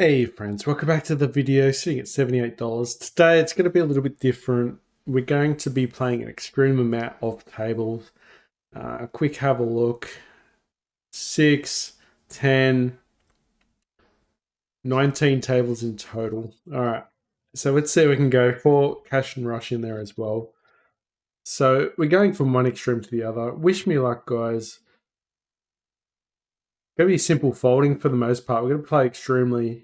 Hey friends, welcome back to the video. Sitting at $78. Today it's going to be a little bit different. We're going to be playing an extreme amount of tables. A quick have a look. 6, 10, 19 tables in total. Alright, so let's see if we can go for cash and rush in there as well. So we're going from one extreme to the other. Wish me luck, guys. Going to be simple folding for the most part. We're going to play extremely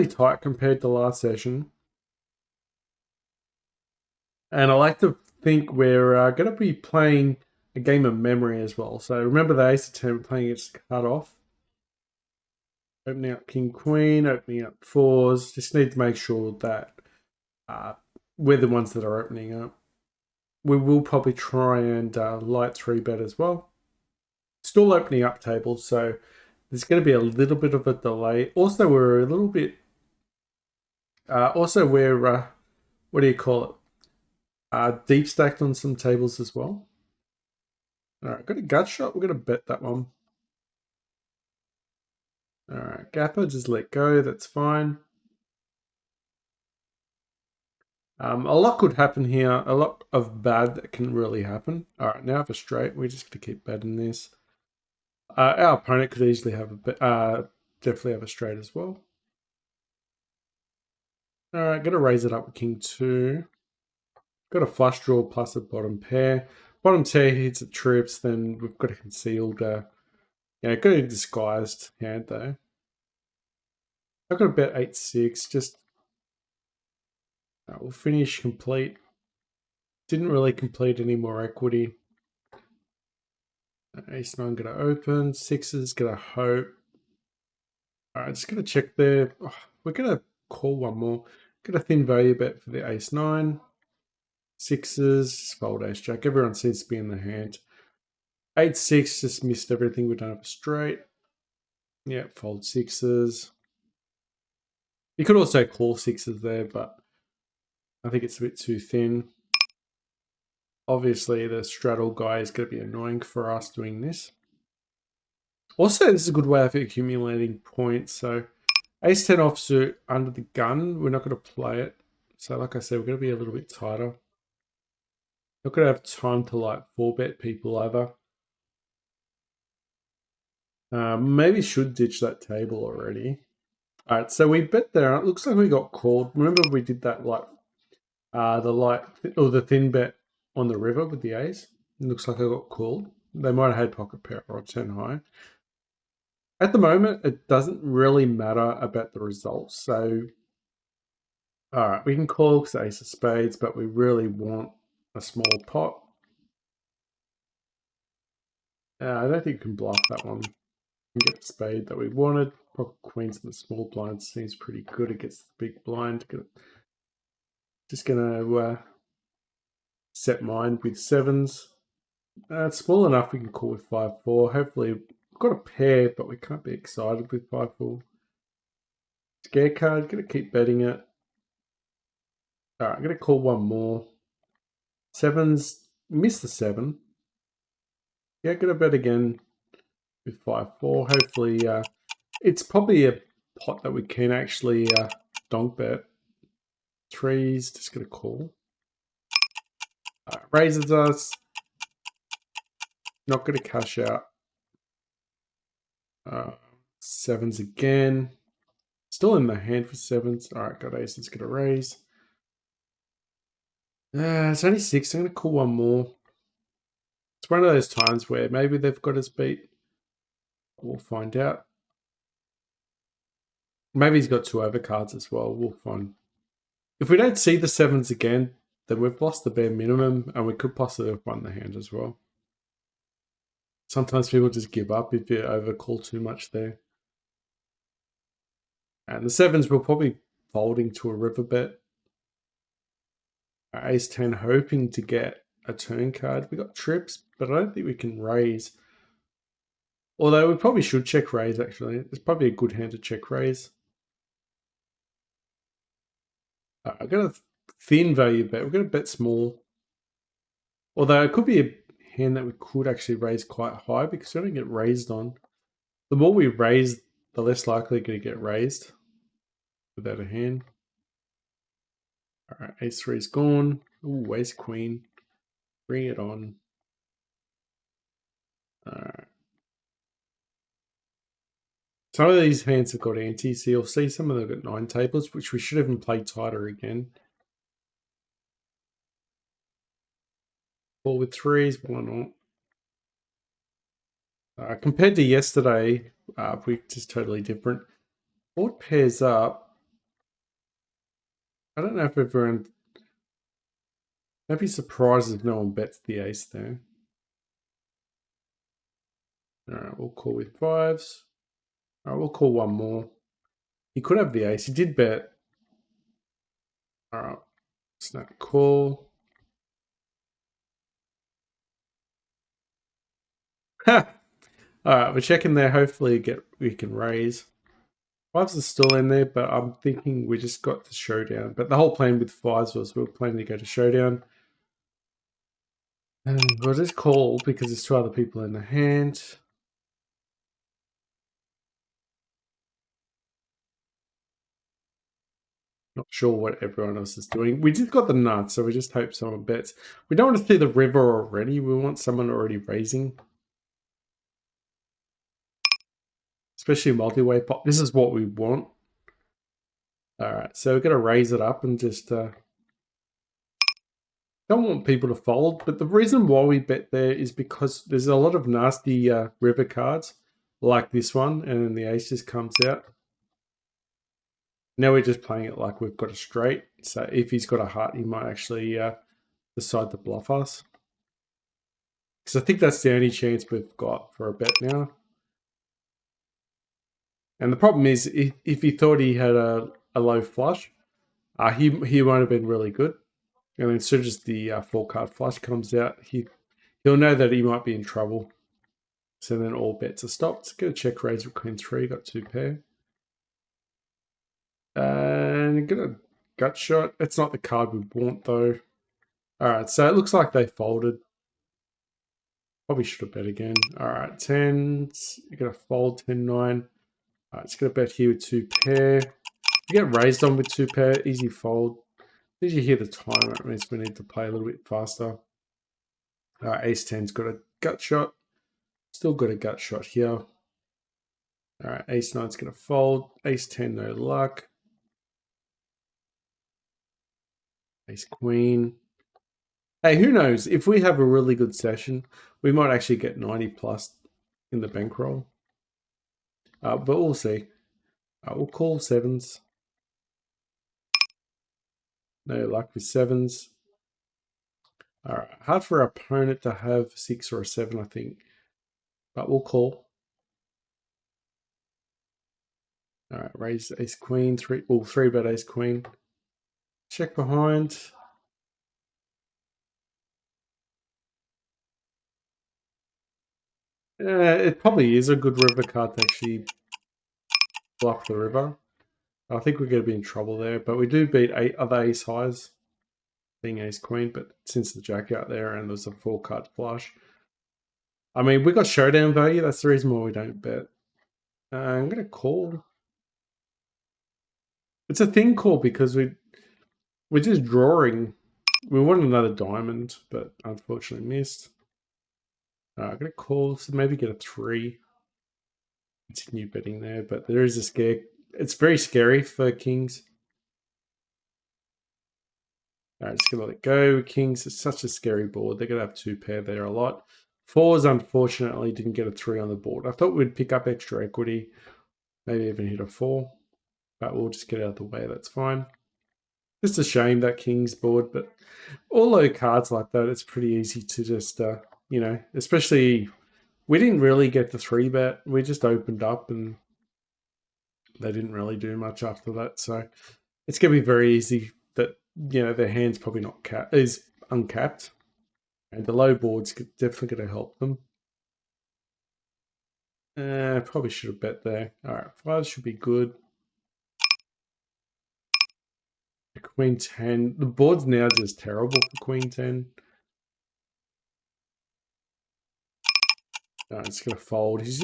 tight compared to last session. And I like to think we're going to be playing a game of memory as well. So remember the ace of 10 we're playing against cut off. Opening up king queen, opening up fours. Just need to make sure that we're the ones that are opening up. We will probably try and light 3-bet as well. Still opening up tables, so there's going to be a little bit of a delay. Also, we're a little bit... what do you call it? Deep stacked on some tables as well. Alright, got a gut shot. We're going to bet that one. Alright, gapper, just let go. That's fine. A lot could happen here. A lot of bad that can really happen. Alright, now for straight, we're just going to keep betting this. Our opponent could easily have definitely have a straight as well. Alright, going to raise it up with king 2. Got a flush draw plus a bottom pair. Bottom pair hits at trips, then we've got a concealed, got a disguised hand though. I've got to bet 8-6, just we'll finish complete. Didn't really complete any more equity. Ace 9 gonna open, 6's gonna hope. Alright, just gonna check there. Oh, we're gonna call one more. Got a thin value bet for the ace 9. 6's, just fold ace jack. Everyone seems to be in the hand. 8-6, just missed everything. We don't have a straight. Yeah, fold 6's. You could also call 6's there, but I think it's a bit too thin. Obviously, the straddle guy is going to be annoying for us doing this. Also, this is a good way of accumulating points. So, ace 10 offsuit under the gun. We're not going to play it. So, like I said, we're going to be a little bit tighter. Not going to have time to like 4-bet people either. Maybe should ditch that table already. All right, so we bet there. It looks like we got called. Remember we did that like the thin bet on the river with the ace. It looks like I got called. They might have had pocket pair or 10 high. At the moment, it doesn't really matter about the results. So, all right, we can call because ace of spades, but we really want a small pot. I don't think you can bluff that one. We can get the spade that we wanted. Pocket queens in the small blind seems pretty good against the big blind. Just gonna set mine with 7s. It's small enough we can call with 5-4. Hopefully, we've got a pair, but we can't be excited with 5-4. Scare card, gonna keep betting it. Alright, I'm gonna call one more. 7s, miss the 7. Yeah, gonna bet again with 5-4. Hopefully, it's probably a pot that we can actually donk bet. 3s, just gonna call. Raises us. Not gonna cash out. 7s again. Still in the hand for 7s. Alright, got aces, gonna raise. It's only 6. I'm gonna call one more. It's one of those times where maybe they've got us beat. We'll find out. Maybe he's got 2 overcards as well. We'll find. If we don't see the 7s again, then we've lost the bare minimum and we could possibly have won the hand as well. Sometimes people just give up if you overcall too much there. And the 7s will probably folding to a river bet. Ace 10 hoping to get a turn card. We got trips, but I don't think we can raise. Although we probably should check raise actually. It's probably a good hand to check raise. I got a thin value bet. We're going to bet small. Although it could be a hand that we could actually raise quite high because we don't get raised on. The more we raise, the less likely you're going to get raised without a hand. All right, ace 3 is gone. Ooh, ace queen. Bring it on. All right. Some of these hands have got anti, so you'll see some of them have got 9 tables, which we should even play tighter again. Ball with 3s, why not? Compared to yesterday, we're just totally different. Board pairs up. I don't know if everyone... I'd be surprised if no one bets the ace there. All right, we'll call with 5s. All right, we'll call one more. He could have the ace. He did bet. All right, snap call. Ha! All right, we're checking there. Hopefully we can raise. 5s are still in there, but I'm thinking we just got to showdown. But the whole plan with 5s was we were planning to go to showdown. And we'll just call because there's 2 other people in the hand. Not sure what everyone else is doing. We just got the nuts, so we just hope someone bets. We don't want to see the river already. We want someone already raising. Especially multi-way pop. This is what we want. All right, so we're going to raise it up and just... don't want people to fold, but the reason why we bet there is because there's a lot of nasty river cards, like this one, and then the ace just comes out. Now we're just playing it like we've got a straight, so if he's got a heart, he might actually decide to bluff us. Because I think that's the only chance we've got for a bet now. And the problem is, if he thought he had a low flush, he won't have been really good. And then as soon as the 4-card flush comes out, he'll know that he might be in trouble. So then all bets are stopped. Get a check raise with queen 3, got 2 pair. And get a gut shot. It's not the card we want though. Alright, so it looks like they folded. Probably should have bet again. Alright, 10s. You're going to fold 10-9. Alright, just going to bet here with 2 pair. You get raised on with 2 pair, easy fold. Did you hear the timer? It means we need to play a little bit faster. Ace 10's got a gut shot. Still got a gut shot here. Alright, ace 9's going to fold. Ace 10, no luck. Ace queen. Hey, who knows? If we have a really good session, we might actually get 90 plus in the bankroll. But we'll see. We'll call 7s. No luck with 7s. Alright, hard for our opponent to have 6 or a 7, I think. But we'll call. Alright, raise ace queen, 3 bet ace queen. Check behind. It probably is a good river card to actually block the river. I think we're going to be in trouble there, but we do beat other ace highs, being ace queen, but since the jack out there and there's a 4-card flush. I mean, we got showdown value, that's the reason why we don't bet. I'm going to call. It's a thin call because we're just drawing. We want another diamond, but unfortunately missed. I'm going to call, so maybe get a 3. Continue betting there, but there is a scare. It's very scary for kings. Alright, just gonna let it go. Kings is such a scary board. They're gonna have 2 pair there a lot. 4s unfortunately didn't get a 3 on the board. I thought we'd pick up extra equity, maybe even hit a 4, but we'll just get out of the way. That's fine. Just a shame that kings board, but all low cards like that, it's pretty easy to just you know, especially we didn't really get the 3 bet. We just opened up and they didn't really do much after that. So it's gonna be very easy that, you know, their hand's probably not is uncapped, and the low board's definitely going to help them. Probably should have bet there. All right, 5 should be good. Queen 10. The board's now just terrible for Queen 10. It's going to fold. He's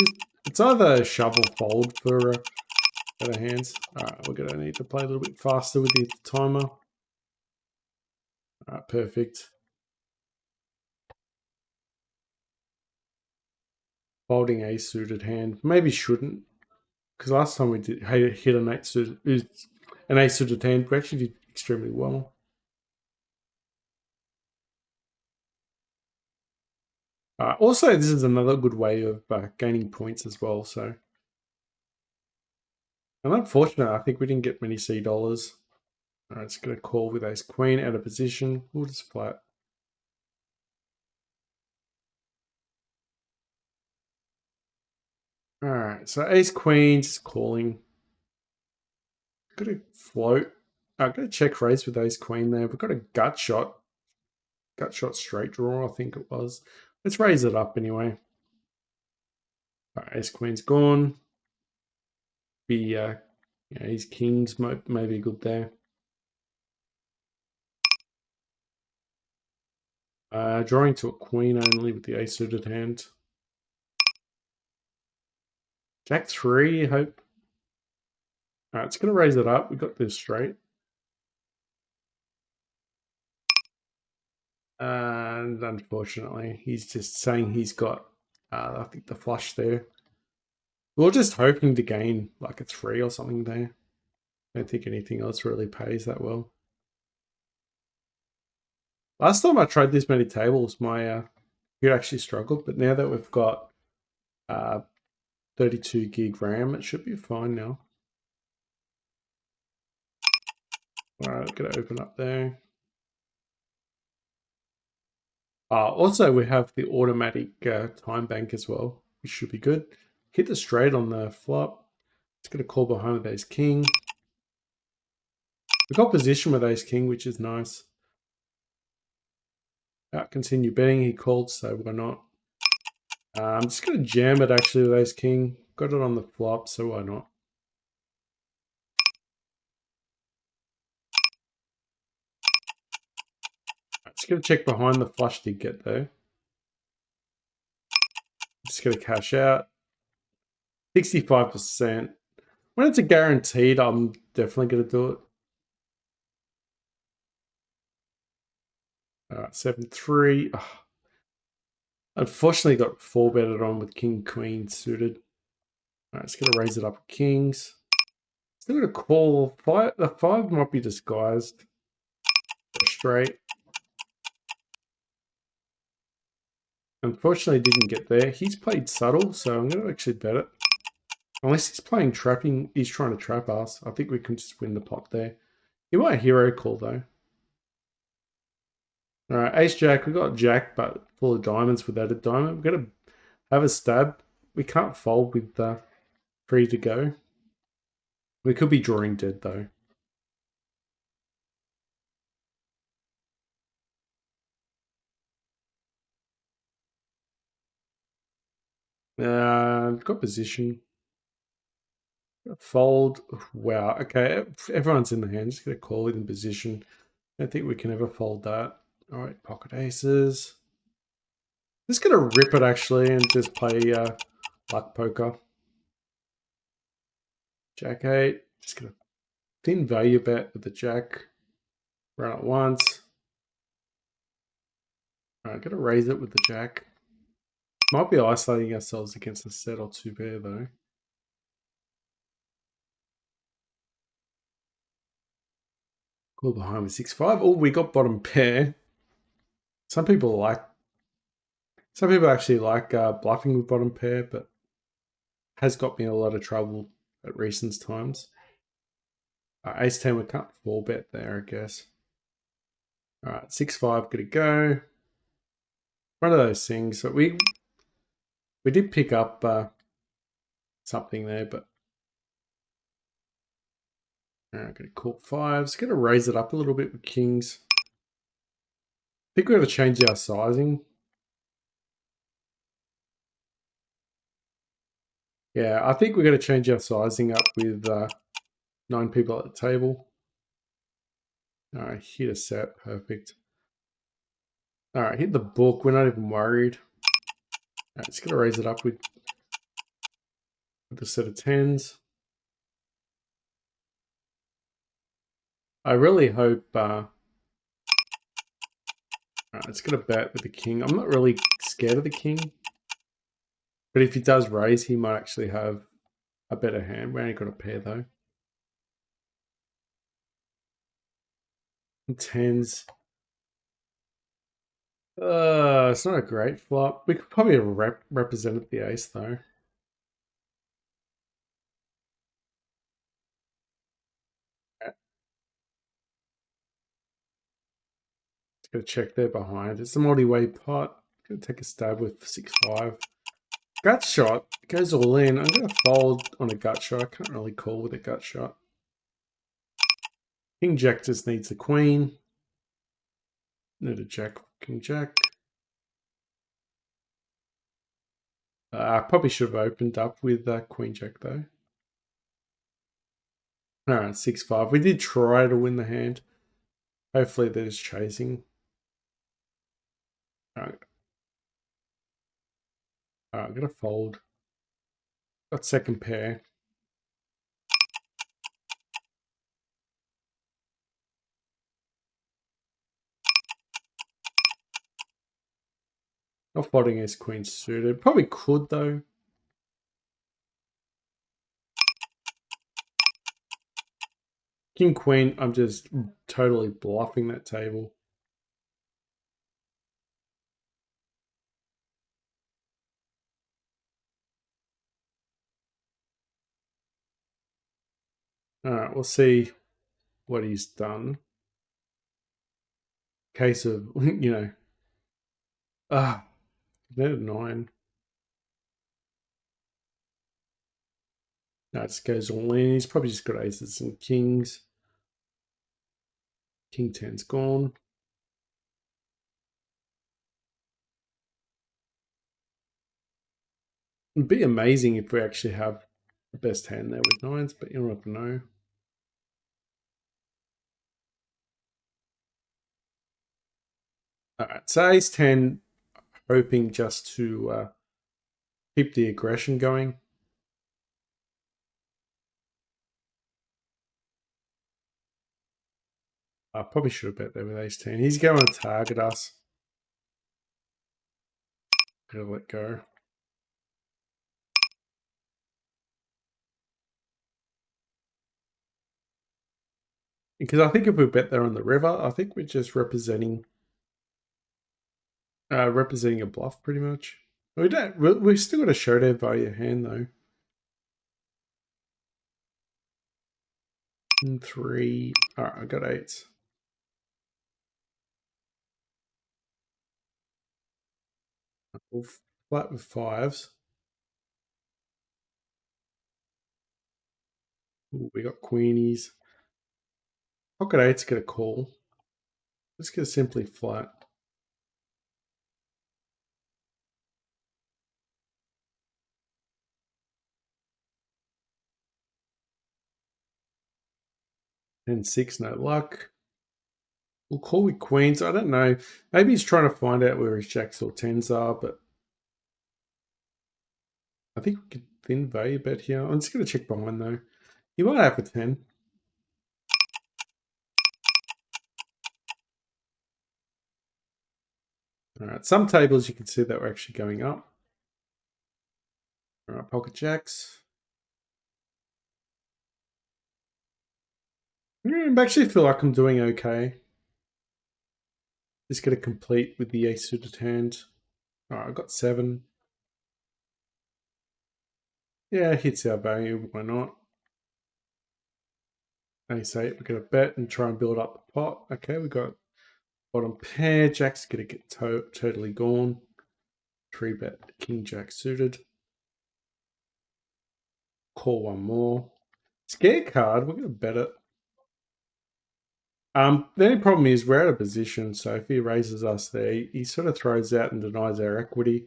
It's either shove or fold for better hands. Alright, we're going to need to play a little bit faster with the timer. Alright, perfect. Folding a suited hand. Maybe shouldn't. Because last time we did hit an ace suited hand, we actually did extremely well. Also, this is another good way of gaining points as well. So, and unfortunately, I think we didn't get many C dollars. All right, it's going to call with ace queen out of position. We'll just flat. All right, so ace queen just calling. Got to float. Got to check raise with ace queen there. We've got a gut shot straight draw, I think it was. Let's raise it up anyway. All right, ace queen's gone. His kings may be good there. Drawing to a queen only with the ace suited hand. Jack 3, hope. Alright, it's going to raise it up. We got this straight. And unfortunately, he's just saying he's got, I think, the flush there. We're just hoping to gain like a 3 or something there. I don't think anything else really pays that well. Last time I tried this many tables, my computer actually struggled. But now that we've got 32 gig RAM, it should be fine now. Alright, going to open up there. Also, we have the automatic time bank as well, which should be good. Hit the straight on the flop. It's going to call behind with ace king. We got position with ace king, which is nice. Continue betting. He called, so why not? I'm just going to jam it actually with ace king. Got it on the flop, so why not? Just going to check behind. The flush did get there. Just going to cash out. 65%. When it's a guaranteed, I'm definitely going to do it. Alright, 7-3. Unfortunately, got 4-betted on with king queen suited. Alright, just going to raise it up with kings. Still going to call. The 5 might be disguised. Straight. Unfortunately, didn't get there. He's played subtle, so I'm going to actually bet it. Unless he's playing trapping, he's trying to trap us. I think we can just win the pot there. He might hero call though. Alright, ace jack. We got jack, but full of diamonds without a diamond. We're going to have a stab. We can't fold with the 3 to go. We could be drawing dead though. Got position. Fold. Wow. Okay. Everyone's in the hand. Just going to call it in position. I don't think we can ever fold that. All right. Pocket aces. Just going to rip it actually and just play luck poker. Jack 8. Just going to thin value bet with the jack. Run it once. All right. Going to raise it with the jack. Might be isolating ourselves against a set or 2 pair though. Call behind with 6-5. Oh, we got bottom pair. Some people actually like bluffing with bottom pair, but has got me in a lot of trouble at recent times. Ace 10, we can't 4-bet there, I guess. All right, 6-5, good to go. One of those things. So we did pick up something there, but I'm going to call 5s. Going to raise it up a little bit with kings. I think we're going to change our sizing. Yeah, I think we're going to change our sizing up with 9 people at the table. All right, hit a set, perfect. All right, hit the book. We're not even worried. All right, just going to raise it up with with a set of tens. I really hope it's going to bet with the king. I'm not really scared of the king, but if he does raise, he might actually have a better hand. We only got a pair though. Tens. It's not a great flop. We could probably have represented the ace though. Just gotta check there behind. It's a multi-way pot. Gonna take a stab with 6-5. Gut shot goes all in. I'm gonna fold on a gut shot. I can't really call with a gut shot. King Jack just needs a queen. Need a jack, King Jack. I probably should have opened up with Queen Jack though. Alright, 6-5. We did try to win the hand. Hopefully they're just chasing. Alright, I'm gonna fold. Got second pair. Not folding ace queen suited. Probably could though. King queen, I'm just totally bluffing that table. Alright, we'll see what he's done. Case of, you know, they're 9. No, it just goes all in. He's probably just got aces and kings. King 10's gone. It'd be amazing if we actually have the best hand there with 9s, but you don't have to know. Alright, so ace 10, hoping just to keep the aggression going. I probably should have bet there with ace 10. He's going to target us. Gotta let go. Because I think if we bet there on the river, I think we're just representing a bluff pretty much. We don't. We've still got a showdown value hand though. And 3. All right, I got 8s. We'll flat with 5s. Ooh, we got queenies. Pocket 8's get a call. Let's get simply flat. And 6, no luck. We'll call with queens. I don't know. Maybe he's trying to find out where his jacks or 10s are, but I think we could thin value bet here. I'm just going to check behind though. He might have a 10. All right, some tables you can see that we're actually going up. All right, pocket jacks. I actually feel like I'm doing okay. Just going to complete with the ace suited hand. All right, I've got 7. Yeah, hits our value. Why not? Ace 8. We're going to bet and try and build up the pot. Okay, we got bottom pair. Jack's going to get totally gone. 3 bet king jack suited. Call one more. Scare card. We're going to bet it. The only problem is we're out of position, so if he raises us there, he sort of throws out and denies our equity.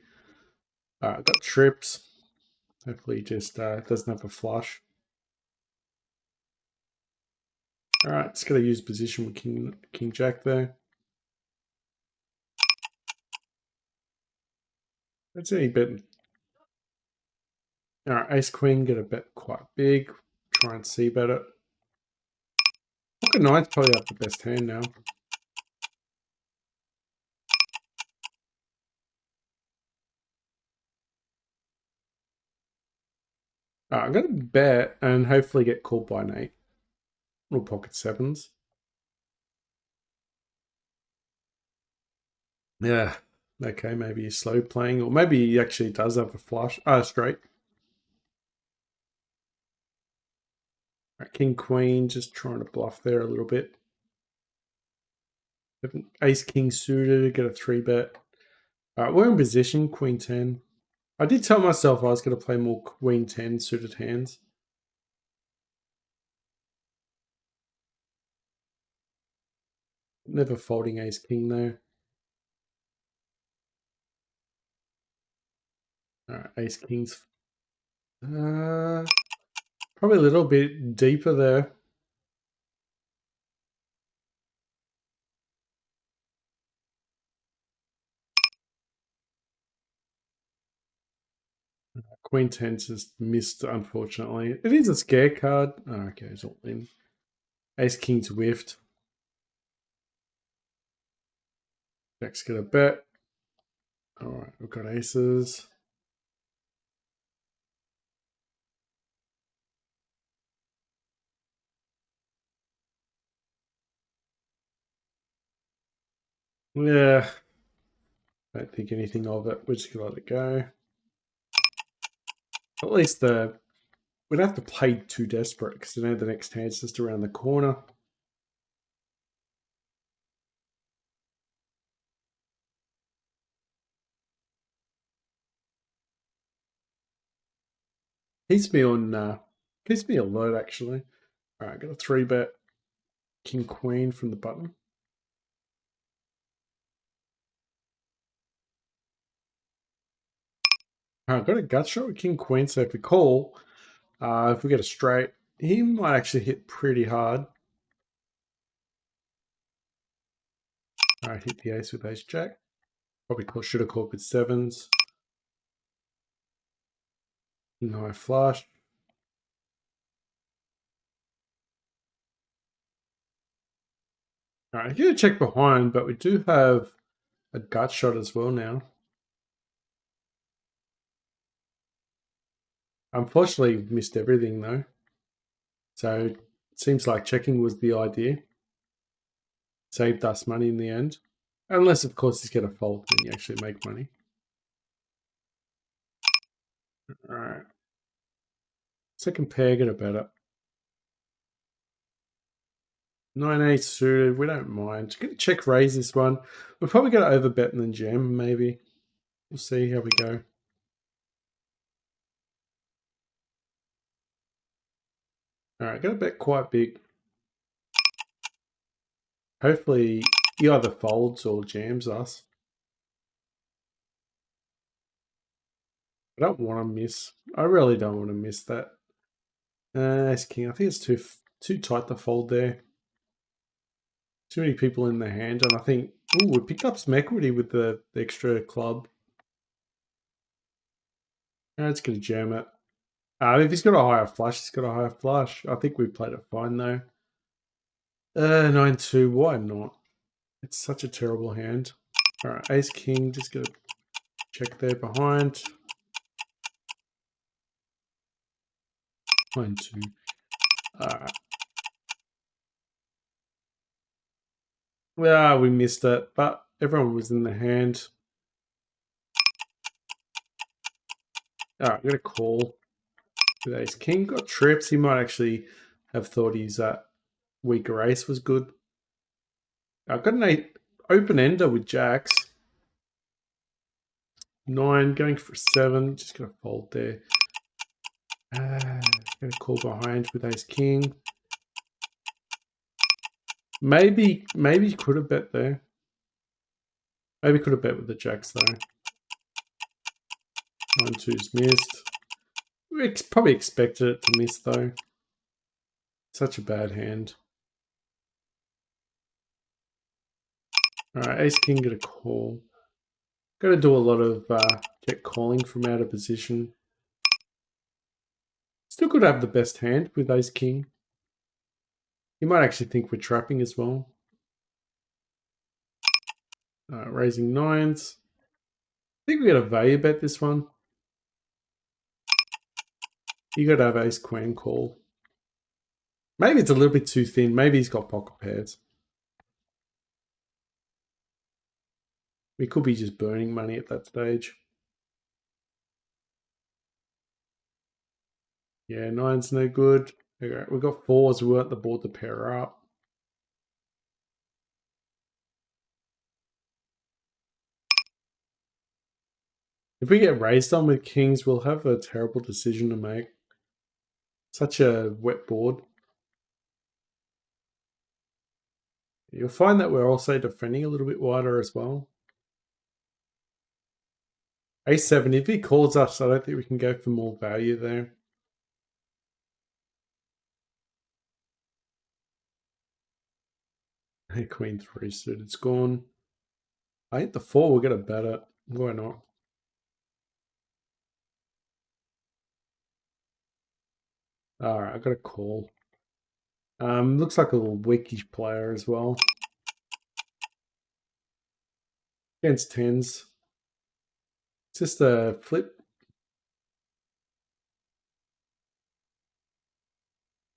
I've got trips. Hopefully he just doesn't have a flush. All right, just got to use position with King Jack there. That's any bet. All right, ace queen, get a bet quite big. Try and see better. Pocket nine's probably up the best hand now. I'm going to bet and hopefully get called by an 8. Or pocket 7s. Yeah. Okay, maybe he's slow playing, or maybe he actually does have a flush. Straight. Right, king, queen, just trying to bluff there a little bit. Ace, king suited, get a 3-bet. All right, we're in position, queen 10. I did tell myself I was going to play more queen 10 suited hands. Never folding ace, king though. All right, ace, king's probably a little bit deeper there. Queen 10's just missed, unfortunately. It is a scare card. Oh, okay, it's all in. Ace, king's whiffed. Jack's got a bet. All right, we've got aces. Yeah, don't think anything of it. We're just gonna let it go. At least we don't have to play too desperate because you know the next hand's just around the corner. Keeps me on. Keeps me alert actually. All right, got a 3-bet. King queen from the button. All right, got a gut shot with king queen. So if we call, if we get a straight, he might actually hit pretty hard. All right, hit the ace with ace jack. Probably should have called with 7s. No flush. All right, I'm gonna check behind, but we do have a gut shot as well now. Unfortunately, missed everything though. So it seems like checking was the idea. Saved us money in the end. Unless, of course, he's going to fold and you actually make money. All right. Second pair, get a better. 9-8 suited, we don't mind. Going to check raise this one. We're probably going to overbet and then jam, maybe. We'll see how we go. All right, going to bet quite big. Hopefully, he either folds or jams us. I don't want to miss. I really don't want to miss that. Ace king. I think it's too tight to fold there. Too many people in the hand, and I think we picked up some equity with the extra club. It's going to jam it. If he's got a higher flush, he's got a higher flush. I think we played it fine though. 9-2. Why not? It's such a terrible hand. All right, ace king. Just gonna check there behind. 9-2. Well, we missed it, but everyone was in the hand. All right, I'm gonna call with ace king. Got trips. He might actually have thought his weaker ace was good. I've got an open ender with jacks. 9 going for 7. Just gonna fold there. Gonna call behind with ace king. Maybe could have bet there. Maybe could have bet with the jacks though. 9-2's missed. We probably expected it to miss though. Such a bad hand. All right, ace king get a call. Got to do a lot of get calling from out of position. Still could have the best hand with ace king. He might actually think we're trapping as well. Raising nines. I think we got a value bet this one. You got to have ace queen call. Maybe it's a little bit too thin. Maybe he's got pocket pairs. We could be just burning money at that stage. Yeah, nine's no good. Okay, we got fours. We want the board to pair up. If we get raised on with kings, we'll have a terrible decision to make. Such a wet board. You'll find that we're also defending a little bit wider as well. A7, if he calls us, I don't think we can go for more value there. Queen 3 suited's gone. I think the 4 we're going to bet it. Why not? Alright, I got a call. Looks like a little weakish player as well. Against 10s. It's just a flip.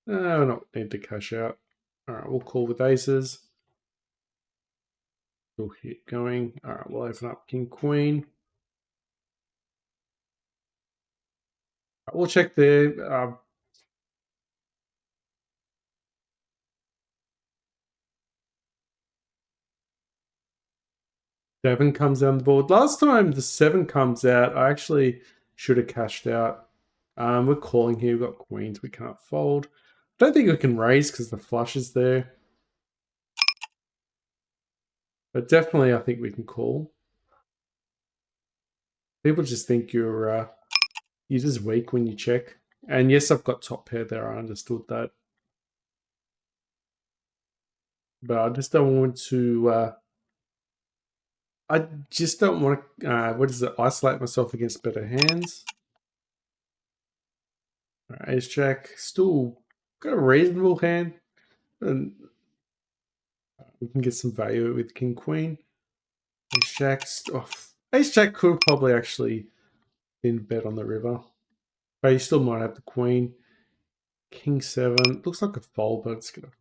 We don't need to cash out. Alright, we'll call with aces. We'll hit going. Alright, we'll open up king, queen. We'll check there. 7 comes down the board. Last time the 7 comes out, I actually should have cashed out. We're calling here. We've got queens. We can't fold. I don't think we can raise because the flush is there. But definitely I think we can call. People just think you're just weak when you check. And yes, I've got top pair there. I understood that. But I just don't want to... I just don't want to, isolate myself against better hands. Right, ace jack, still got a reasonable hand. And we can get some value with king queen. Ace jack, ace jack could probably actually been bet on the river. But you still might have the queen. King 7, looks like a fold, but it's gonna...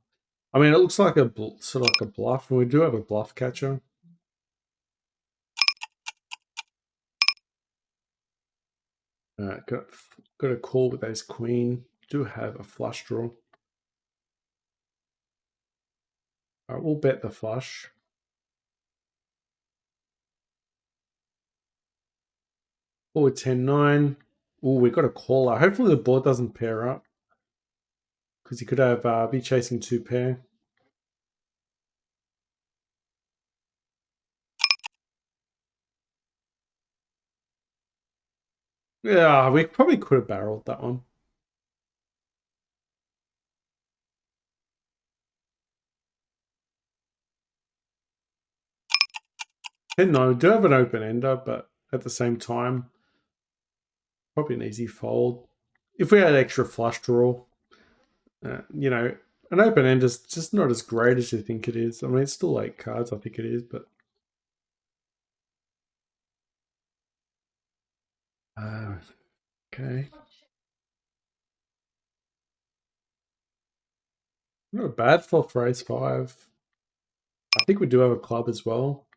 I mean, it looks like a sort of like a bluff, and we do have a bluff catcher. Got a call with ace queen. Do have a flush draw. Alright, we'll bet the flush. Or 10-9. Oh, we got a caller. Hopefully the board doesn't pair up. Because he could have be chasing 2 pair. Yeah, we probably could have barreled that one. And no, we do have an open ender, but at the same time, probably an easy fold. If we had extra flush draw, you know, an open end is just not as great as you think it is. I mean, it's still 8 cards, I think it is, but... okay. Not a bad flop for ace 5. I think we do have a club as well.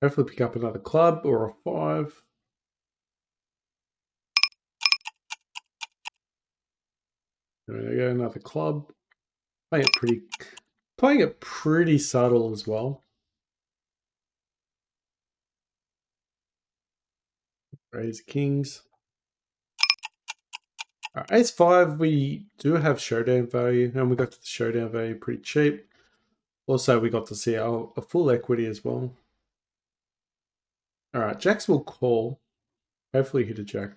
Hopefully pick up another club or a 5. There we go, another club. Playing it pretty subtle as well. Raise kings. Ace 5, we do have showdown value, and we got to the showdown value pretty cheap. Also, we got to see a full equity as well. Alright, jacks will call. Hopefully hit a jack.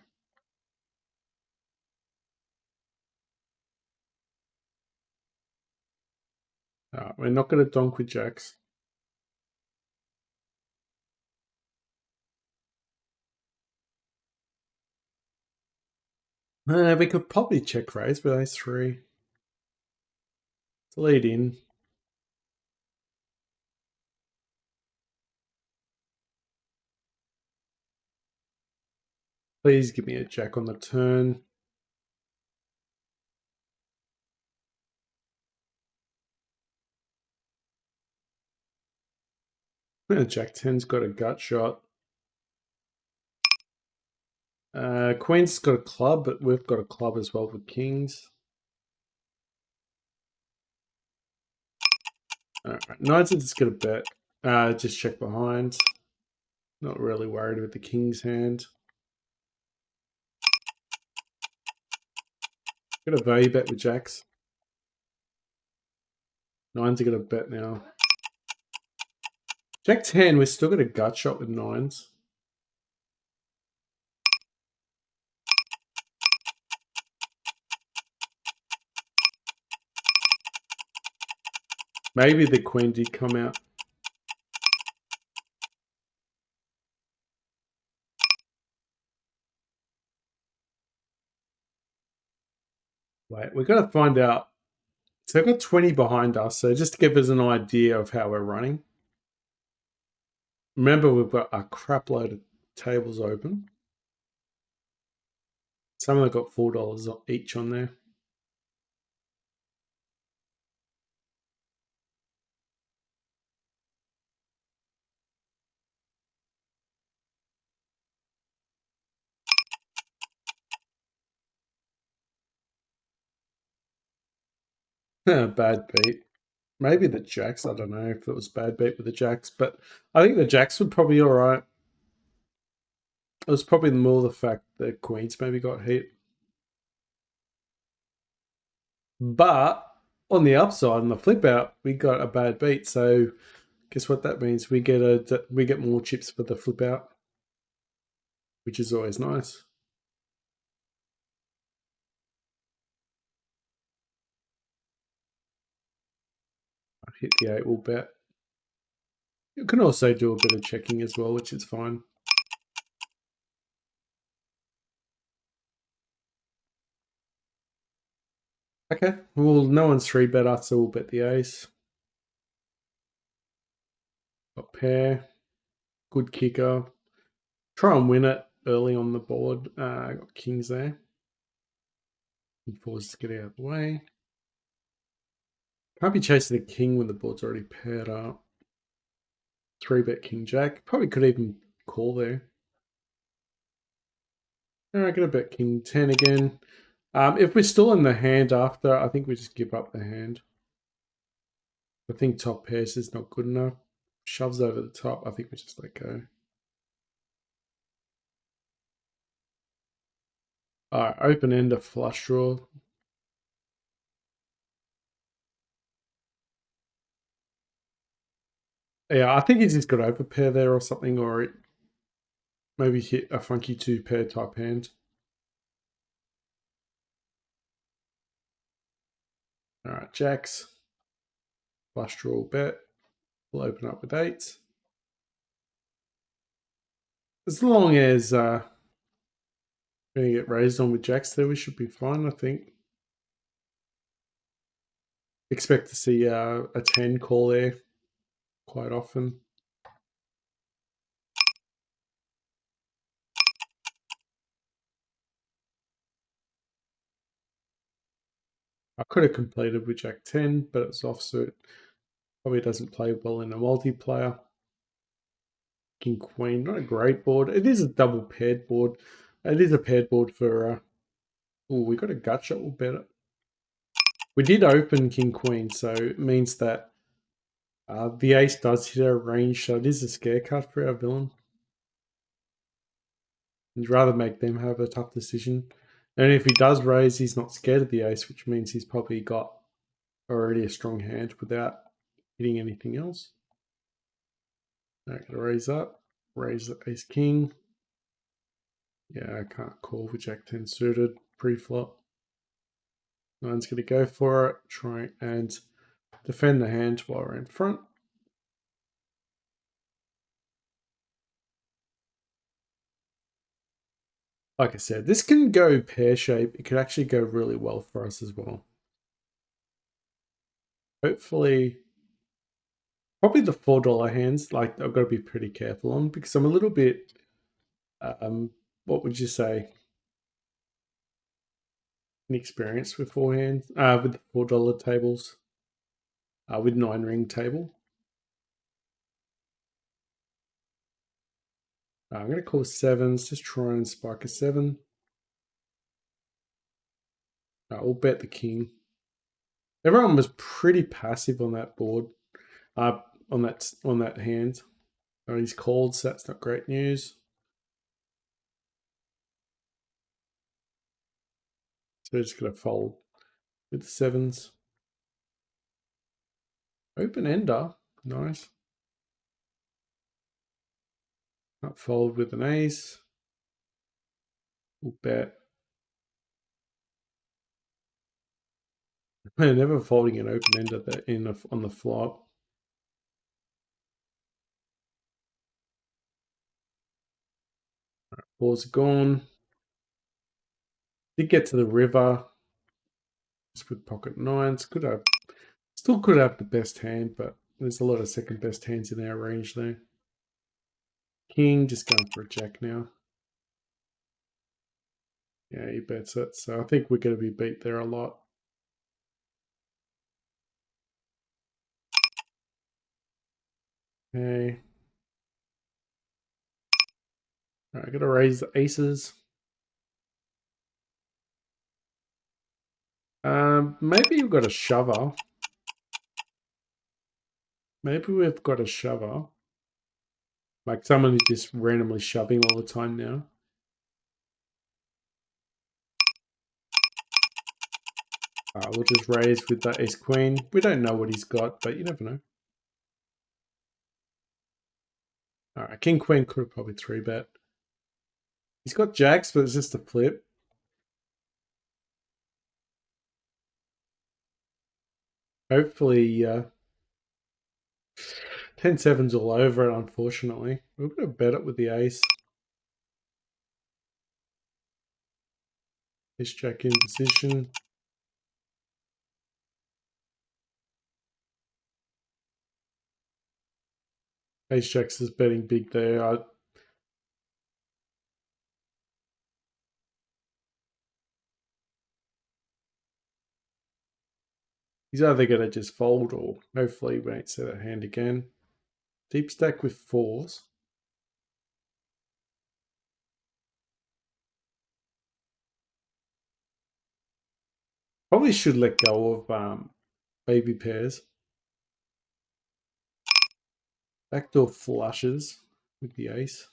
We're not going to donk with jacks. We could probably check raise with ace 3. It's lead in. Please give me a jack on the turn. Jack 10's got a gut shot. Queen's got a club, but we've got a club as well with kings. Alright, Knight's just gonna bet. Just check behind. Not really worried with the king's hand. Got a value bet with jacks. Nines are gonna bet now. Jack 10, we're still got a gut shot with nines. Maybe the queen did come out. Wait, we've got to find out. So they've got 20 behind us. So just to give us an idea of how we're running. Remember, we've got a crap load of tables open. Some of them got $4 each on there. Bad beat. Maybe the jacks. I don't know if it was bad beat with the jacks, but I think the jacks were probably all right. It was probably more the fact that queens maybe got hit. But on the upside, on the flip out, we got a bad beat. So guess what that means? We get more chips for the flip out, which is always nice. I hit the 8, we'll bet. You can also do a bit of checking as well, which is fine. Okay, well, no one's 3-bet us, so we'll bet the ace. Got pair. Good kicker. Try and win it early on the board. Got kings there. Fours to get out of the way. Can't be chasing a king when the board's already paired up. 3-bet king jack. Probably could even call there. Alright, gonna bet king 10 again. If we're still in the hand after, I think we just give up the hand. I think top pairs is not good enough. Shoves over the top. I think we just let go. Alright, open end of flush draw. Yeah, I think he's just got overpair there or something, or maybe hit a funky 2-pair type hand. Alright, jacks. Flush draw bet. We'll open up with 8s. As long as we're going to get raised on with jacks there, we should be fine, I think. Expect to see a 10 call there quite often. I could have completed with jack 10, but it's offsuit. Probably doesn't play well in a multiplayer. King queen, not a great board. It is a double paired board. It is a paired board for. Oh, we got a gut shot. We'll bet it. We did open king queen, so it means that the ace does hit our range, so it is a scare card for our villain. You'd rather make them have a tough decision. And if he does raise, he's not scared of the ace, which means he's probably got already a strong hand without hitting anything else. Alright, gonna raise up. Raise the ace king. Yeah, I can't call with jack 10 suited pre-flop. Nine's gonna go for it, try and defend the hand while we're in front. like I said, this can go pear-shaped. It could actually go really well for us as well. Hopefully, probably the $4 hands, like I've got to be pretty careful on because I'm a little bit, what would you say, inexperienced with with the $4 tables, with 9-ring table. I'm going to call sevens, just try and spike a 7. We'll bet the king. Everyone was pretty passive on that board, on that hand. Oh, he's called, so that's not great news. So we're just going to fold with the sevens. Open ender, nice. Not fold with an ace. We'll bet. Never folding an open ender on the flop. Right, balls are gone. Did get to the river. Just with pocket nines. Still could have the best hand, but there's a lot of second best hands in our range there. King, just going for a jack now. Yeah, he bets it. So I think we're going to be beat there a lot. Okay. All right, I got to raise the aces. Maybe we've got a shover. Maybe we've got a shover. Like someone who's just randomly shoving all the time now. We'll just raise with that ace queen. We don't know what he's got, but you never know. All right, king queen could have probably 3-bet. He's got jacks, but it's just a flip. Hopefully, 10-7's all over it, unfortunately. We're going to bet it with the ace. Ace jack in position. Ace jacks is betting big there. He's either going to just fold or hopefully we won't set a hand again. Deep stack with 4s. Probably should let go of baby pairs. Backdoor flushes with the ace.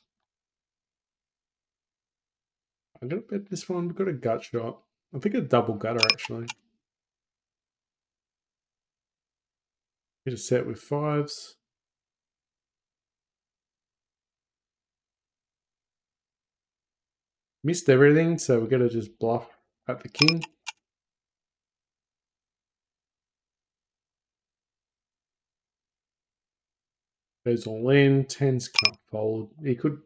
I'm going to bet this one. We've got a gut shot. I think a double gutter, actually. Get a set with 5s. Missed everything, so we're going to just bluff at the king. Goes all in. 10s can't fold. He could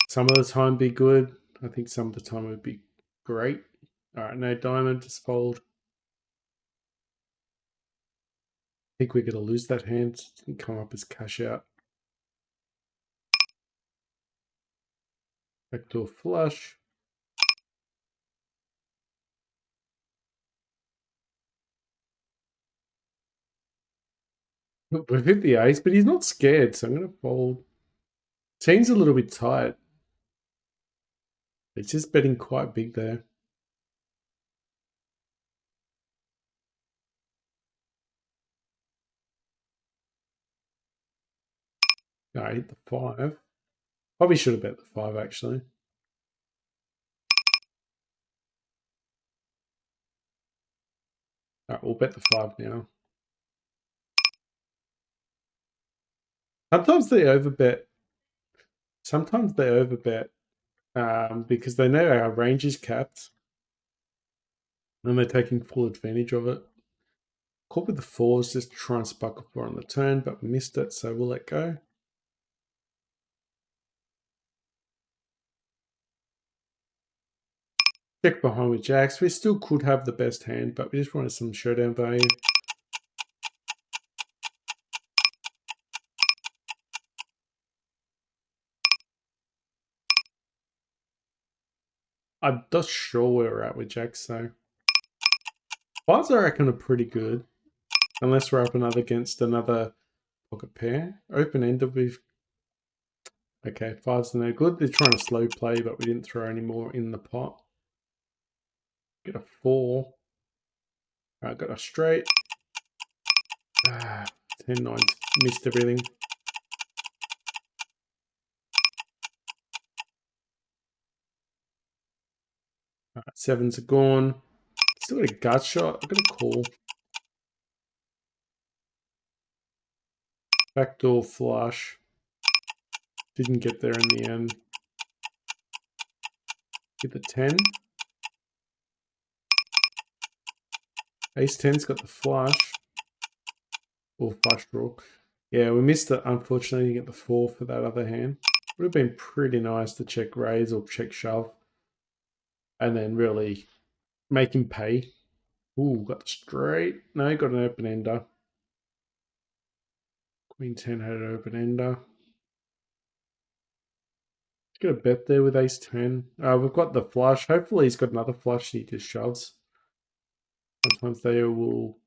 some of the time be good. I think some of the time it would be great. All right, no diamond, just fold. I think we're going to lose that hand. It didn't come up as cash out. Backdoor flush. We've hit the ace, but he's not scared, so I'm going to fold. Team's a little bit tight. It's just betting quite big there. No, I hit the 5. Probably should have bet the 5, actually. All right, we'll bet the 5 now. Sometimes they overbet. Because they know our range is capped. And they're taking full advantage of it. Caught with the 4s, just try and spike a 4 on the turn, but we missed it, so we'll let go. Check behind with jacks. We still could have the best hand, but we just wanted some showdown value. I'm not sure where we're at with jacks, so fives I reckon are pretty good, unless we're up another against another pocket pair. Open ended with okay, fives are no good. They're trying to slow play, but we didn't throw any more in the pot. Get a 4. I got a straight. 10 9 missed everything. Alright, 7s are gone. Still got a gut shot. I've got a call. Backdoor flush. Didn't get there in the end. Get the 10. Ace 10's got the flush. Or flush draw. Yeah, we missed it. Unfortunately, you get the 4 for that other hand. Would have been pretty nice to check raise or check shove. And then really make him pay. Ooh, got the straight. No, he got an open ender. Queen 10 had an open ender. Got a bet there with ace 10. We've got the flush. Hopefully he's got another flush and he just shoves. Sometimes they will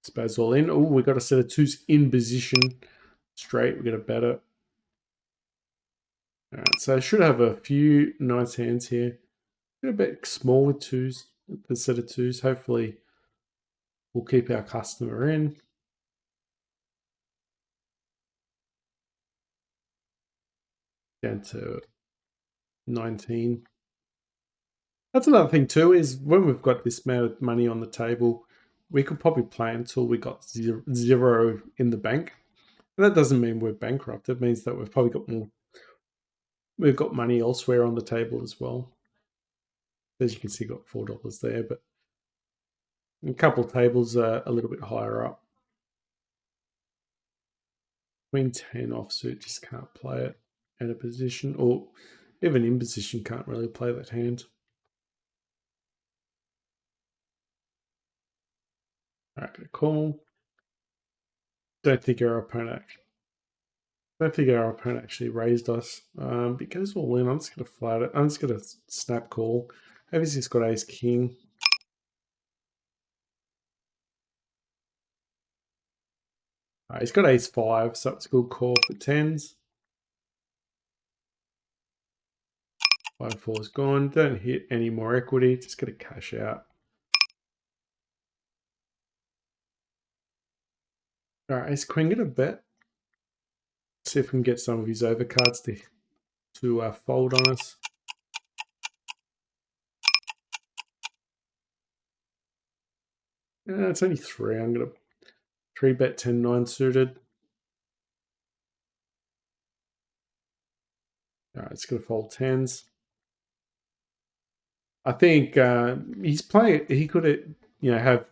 spaz all in. Oh, we got a set of 2s in position. Straight, we're going to bet it. Alright, so I should have a few nice hands here. A bit small with 2s, the set of 2s. Hopefully we'll keep our customer in. Down to 19. That's another thing too, is when we've got this amount of money on the table, we could probably play until we got zero in the bank. And that doesn't mean we're bankrupt. It means that we've probably got more. We've got money elsewhere on the table as well. As you can see, got $4 there, but a couple of tables are a little bit higher up. Queen 10 offsuit, just can't play it out of position, or even in position can't really play that hand. Alright, gonna call. Don't think our opponent actually raised us. It goes all in. I'm just gonna flat it. I'm just gonna snap call. Maybe he's just got ace king. He's got ace 5, so it's a good call for 10s. 5-4 is gone. Don't hit any more equity. Just gonna cash out. Alright, ace queen, gonna bet. See if we can get some of his overcards to fold on us. It's only 3. I'm gonna 3-bet 10-9 suited. Alright, it's gonna fold 10s. I think he's playing. He could, have.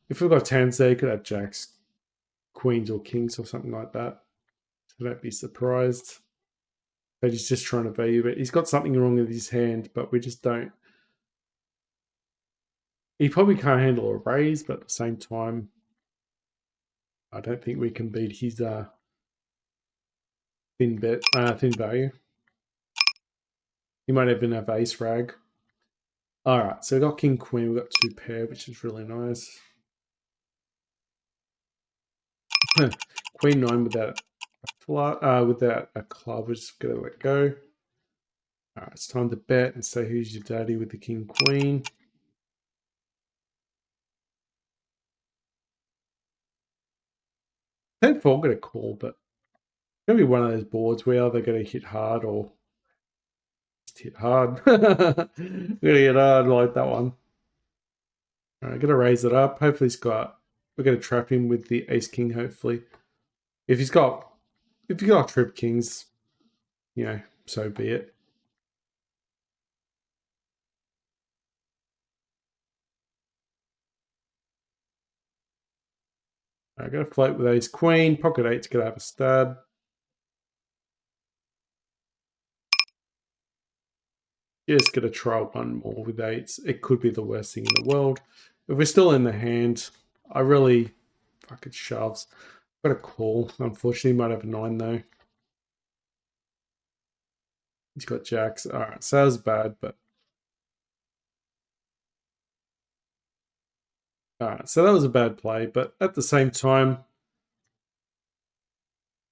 If we've got 10s there, he could have jacks, queens, or kings, or something like that. So don't be surprised. But he's just trying to value it. He's got something wrong with his hand, but we just don't. He probably can't handle a raise, but at the same time, I don't think we can beat his thin value. He might even have ace rag. All right, so we got king queen. We got 2 pair, which is really nice. Queen 9 without a club. We're just gonna let go. All right, it's time to bet and say who's your daddy with the king queen. 10-4 got a call, but it's gonna be one of those boards where either gonna hit hard or just hit hard. Gonna hit hard like that one. All right, gonna raise it up. Hopefully we're gonna trap him with the ace king. Hopefully, if you got trip kings, so be it. I got to float with ace queen. Pocket 8's gonna have a stab. Just gonna try one more with eights. It could be the worst thing in the world. If we're still in the hand, I really fucking shoves. Got a call. Unfortunately, might have a 9 though. He's got jacks. Alright, so that was bad, but alright, so that was a bad play, but at the same time,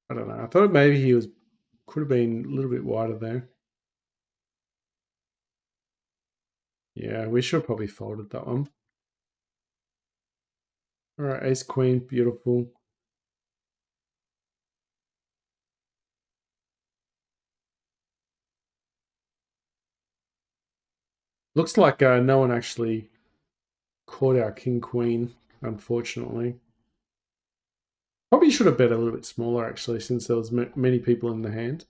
I don't know. I thought maybe he could have been a little bit wider there. Yeah, we should have probably folded that one. Alright, ace queen, beautiful. Looks like no one actually caught our king queen, unfortunately. Probably should have bet a little bit smaller actually, since there was many people in the hand.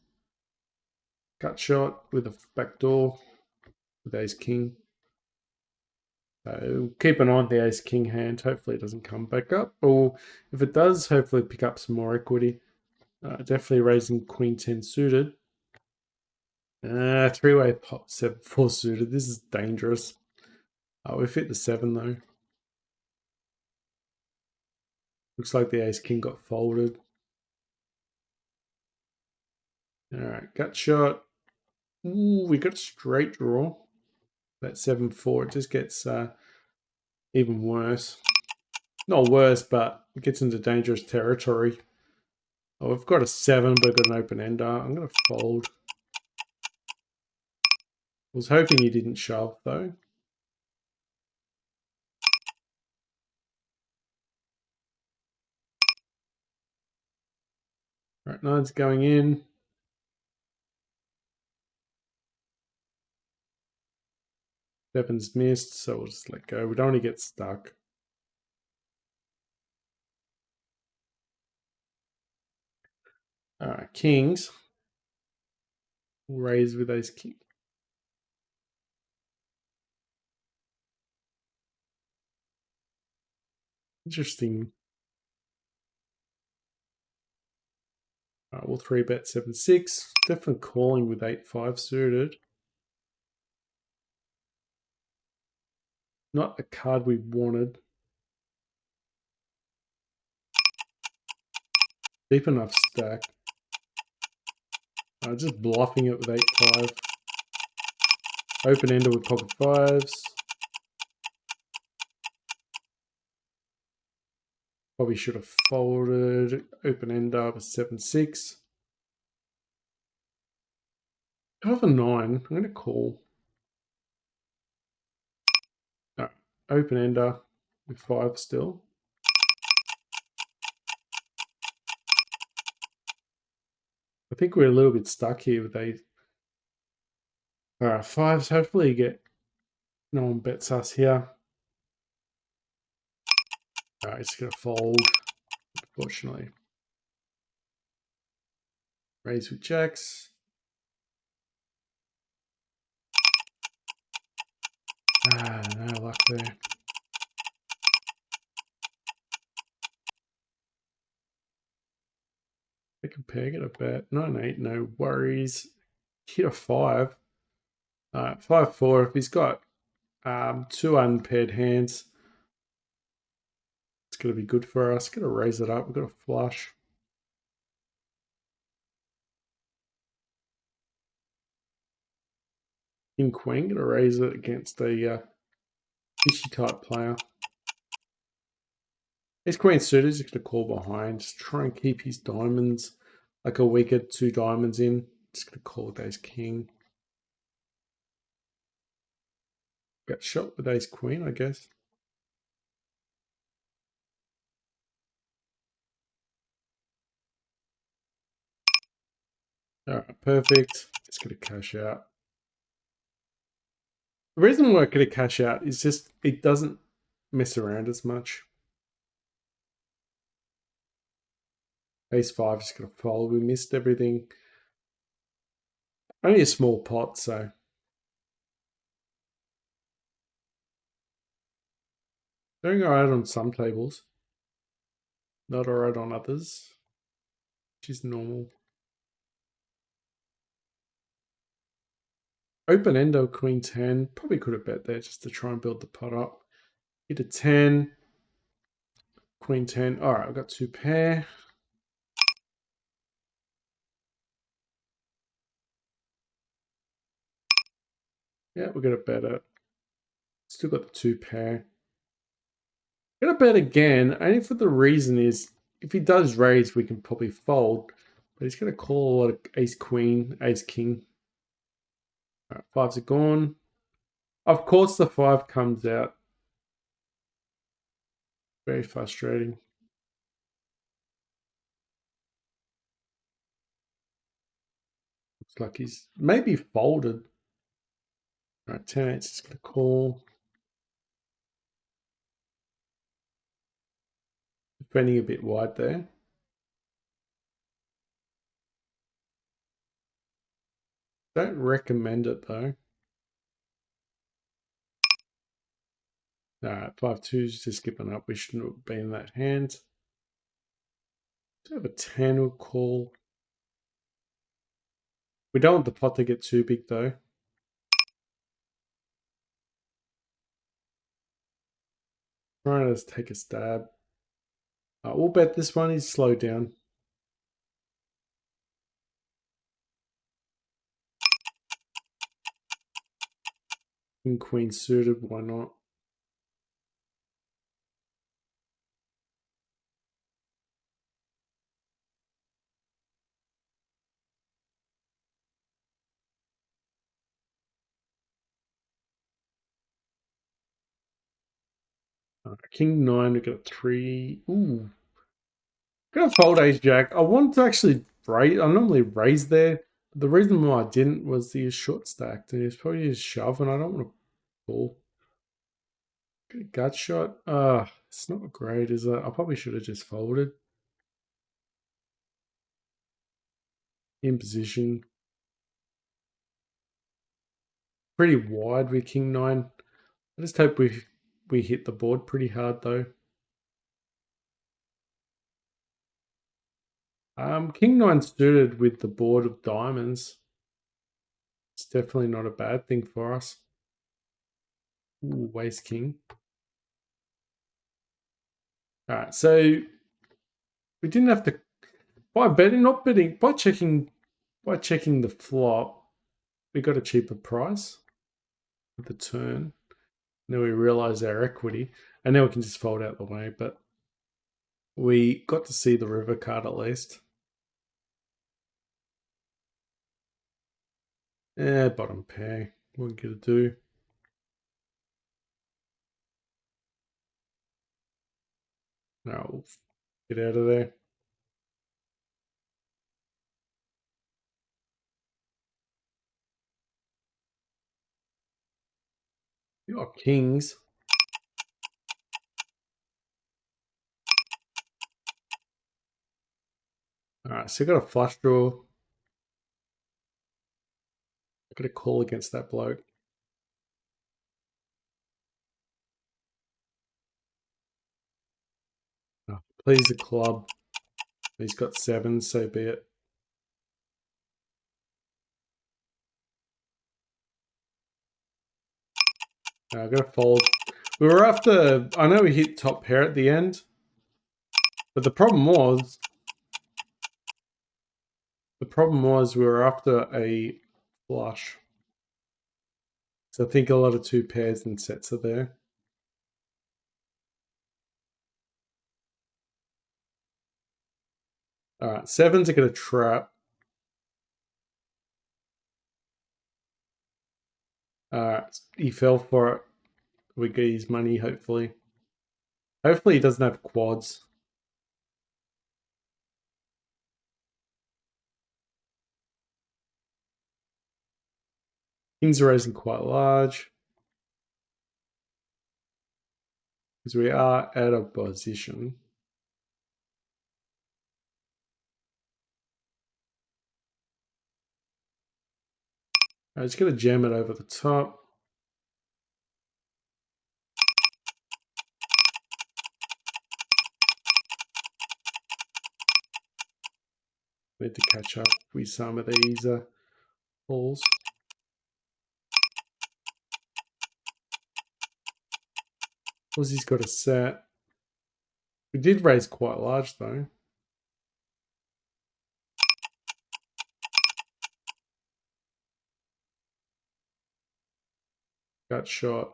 Gut shot with a backdoor with ace king. So keep an eye on the ace king hand. Hopefully it doesn't come back up, or if it does, hopefully pick up some more equity. Definitely raising queen 10 suited. Three-way pop 7-4 suited. This is dangerous. We've hit the 7 though. Looks like the ace king got folded. Alright, gut shot. Ooh, we got a straight draw. That 7-4, it just gets even worse. Not worse, but it gets into dangerous territory. Oh, we've got a 7, but got an open ender. I'm going to fold. Was hoping he didn't shove, though. Right, nine's going in. Seven's missed, so we'll just let go. We don't want to get stuck. Kings. We'll raise with ace king. Interesting. We'll 3-bet 7-6. Definitely calling with 8-5 suited. Not the card we wanted. Deep enough stack. Just bluffing it with 8-5. Open ender with pocket fives. Probably should have folded. Open ender with 7-6. I have a 9. I'm going to call. No, open ender with 5 still. I think we're a little bit stuck here with these. Fives. Hopefully no one bets us here. It's going to fold, unfortunately. Raise with jacks. No luck there. Pick a pair, get a bet. 9-8, no worries. Hit a 5. 5-4. If he's got 2 unpaired hands, it's going to be good for us. Going to raise it up. We've got a flush. King queen. Going to raise it against a fishy type player. His queen suited is going to call behind. Just try and keep his diamonds like a weaker 2 diamonds in. Just going to call with ace king. Got shot with ace queen, I guess. Alright, perfect. Just going to cash out. The reason why I could cash out is just it doesn't mess around as much. Ace 5 just going to fold. We missed everything. Only a small pot, so. Doing alright on some tables. Not alright on others. Which is normal. Open endo, queen 10. Probably could have bet there just to try and build the pot up. Hit a 10. Queen 10. All right, I've got 2 pair. Yeah, we're going to bet it. Still got the 2 pair. Going to bet again, only for the reason is if he does raise, we can probably fold. But he's going to call a lot of ace queen, ace king. All right, 5s are gone. Of course, the 5 comes out. Very frustrating. Looks like he's maybe folded. All right, 10 8 is going to call. Defending a bit wide there. Don't recommend it though. All right, 5-2's just skipping up. We shouldn't have been in that hand. Do have a 10 we'll call. We don't want the pot to get too big though. Trying to take a stab. We'll bet this one is slowed down. King queen suited, why not? King 9, we got a 3. Ooh. Gonna fold ace jack. I wanted to actually raise. I normally raise there. But the reason why I didn't was he is short stacked and he's probably just shove, and I don't want to pull. Gut shot. It's not great, is it? I probably should have just folded. In position. Pretty wide with King 9. I just hope we hit the board pretty hard though. King 9 suited with the board of diamonds. It's definitely not a bad thing for us. Ooh, waste king. Alright, so we didn't have to by betting, not betting, by checking the flop, we got a cheaper price at the turn. Then we realized our equity, and now we can just fold out the way, but we got to see the river card at least. Bottom pair. What are we gonna do? No, we'll get out of there. You got kings. Alright, so we got a flush draw. Got a call against that bloke. Oh, please the club. He's got 7, so be it. I gotta fold. We were after. I know we hit top pair at the end, but the problem was we were after a flush. So I think a lot of 2 pairs and sets are there. All right, 7s are gonna trap. He fell for it. We get his money, hopefully. Hopefully he doesn't have quads. Kings are raising quite large. Because we are out of position. I'm just gonna jam it over the top. Need to catch up with some of these balls. Aussie's got a set. We did raise quite large though. Got shot.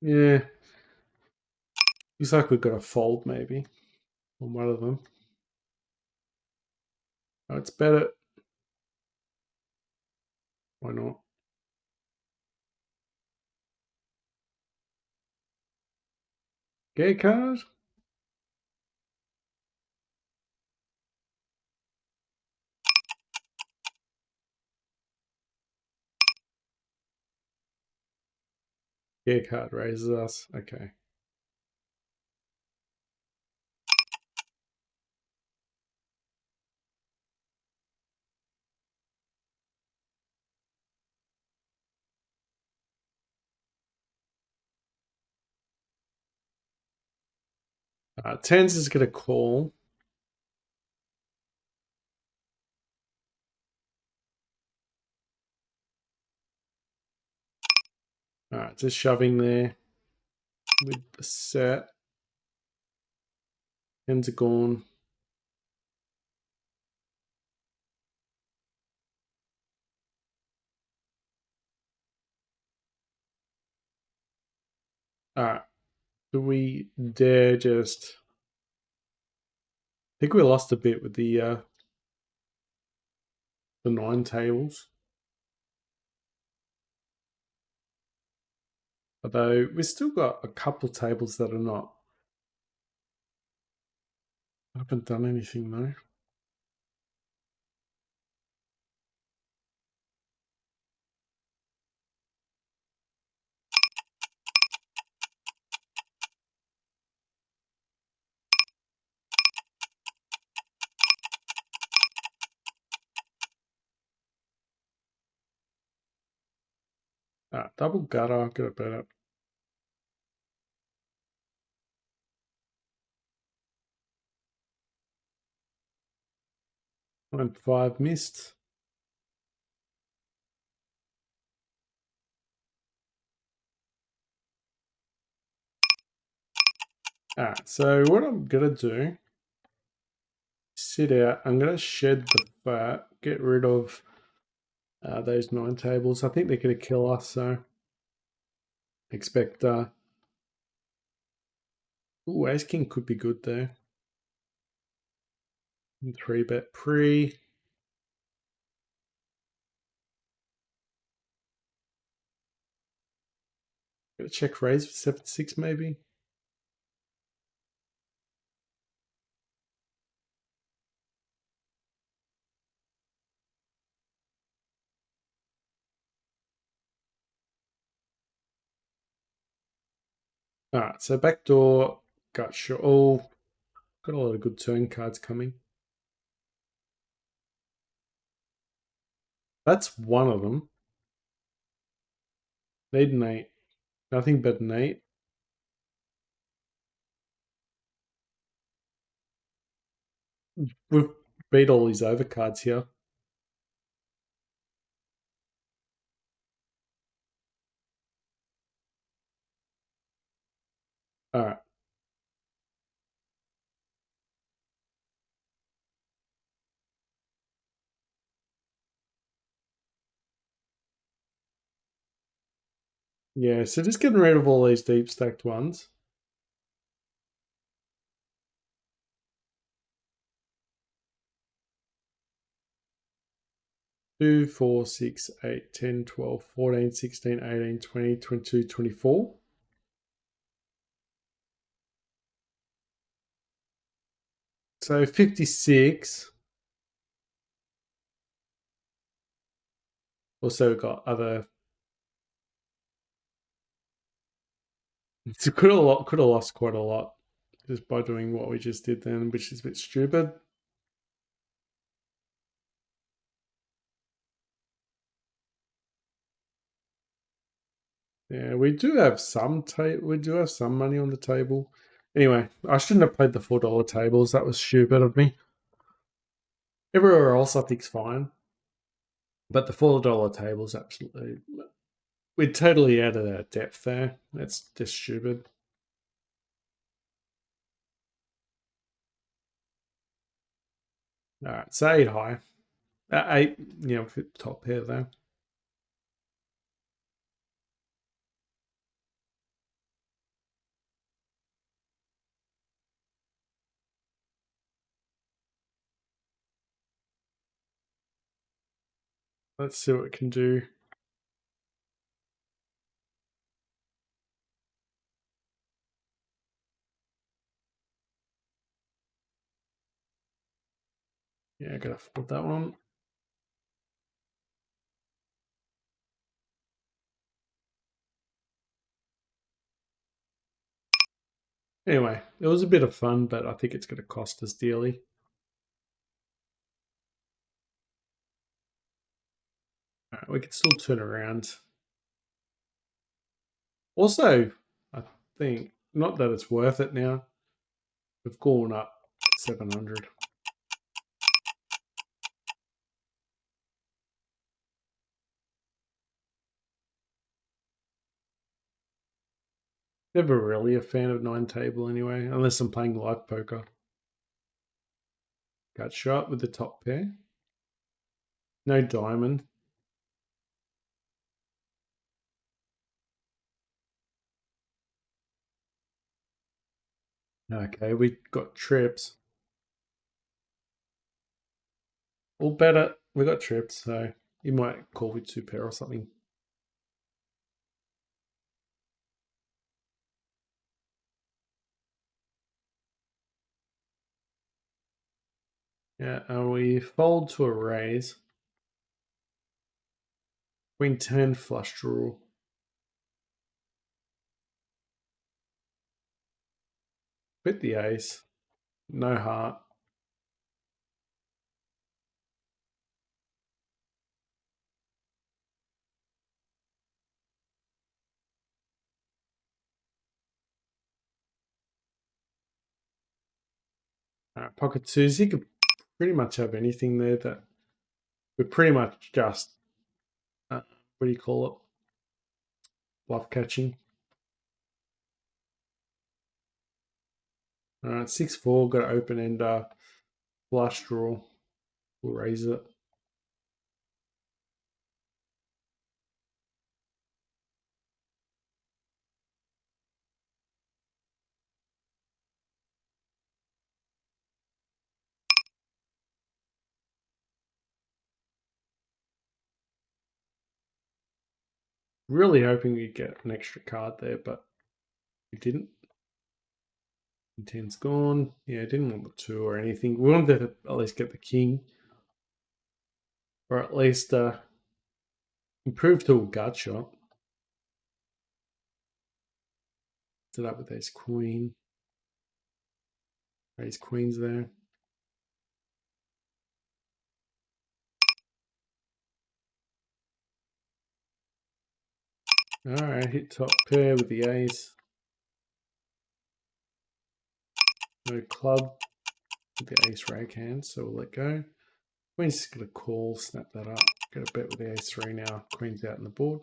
Yeah. Looks like we've got a fold maybe on one of them. Oh, it's better. Why not? Get a card? Get a card raises us. Okay. Tens is going to call. Alright, just shoving there with the set. Tens are gone. Alright. Do we dare just... I think we lost a bit with the 9 tables. Although we've still got a couple tables that are not. I haven't done anything though. Double gutter, get it better. 9-5 missed. Alright, so what I'm gonna do, sit out. I'm gonna shed the fat, get rid of those 9 tables. I think they're gonna kill us, so expect ooh, ace king could be good there. 3-bet pre. Gonna check raise for 7-6 maybe. Alright, so backdoor, gut shot. Oh, got a lot of good turn cards coming. That's one of them. Need an 8. Nothing but an 8. We've beat all these overcards here. Alright. Yeah, so just getting rid of all these deep stacked ones. 2, 4, 6, 8, 10, 12, 14, 16, 18, 20, 22, 24. So 56. Also we've got other. So could have lost quite a lot just by doing what we just did then, which is a bit stupid. Yeah, we do have some we do have some money on the table. Anyway, I shouldn't have played the $4 tables. That was stupid of me. Everywhere else I think's fine. But the $4 tables absolutely, we're totally out of our depth there. That's just stupid. All right, say 8 high. 8, top pair there. Let's see what it can do. Yeah, gotta fold that one. Anyway, it was a bit of fun, but I think it's going to cost us dearly. All right, we can still turn around. Also, I think, not that it's worth it now, we've gone up 700. Never really a fan of 9 table anyway, unless I'm playing live poker. Got shot with the top pair. No diamond. Okay, we got trips. We'll bet it. We got trips, so you might call with 2 pair or something. Yeah, and we fold to a raise. Queen 10 flush draw. Hit the ace. No heart. Pocket twos. You could pretty much have anything there that we're pretty much just, what do you call it? Bluff catching. All right, 6-4. Got an open ender. Flush draw. We'll raise it. Really hoping we get an extra card there, but we didn't. 10's gone. Yeah, didn't want the 2 or anything. We wanted to at least get the king. Or at least improve to a gut shot. Set up with ace queen. Raise queens there. Alright, hit top pair with the ace. No club with the ace rag hand, so we'll let go. Queen's just gonna call, snap that up. Get a bet with the ace 3 now. Queen's out on the board.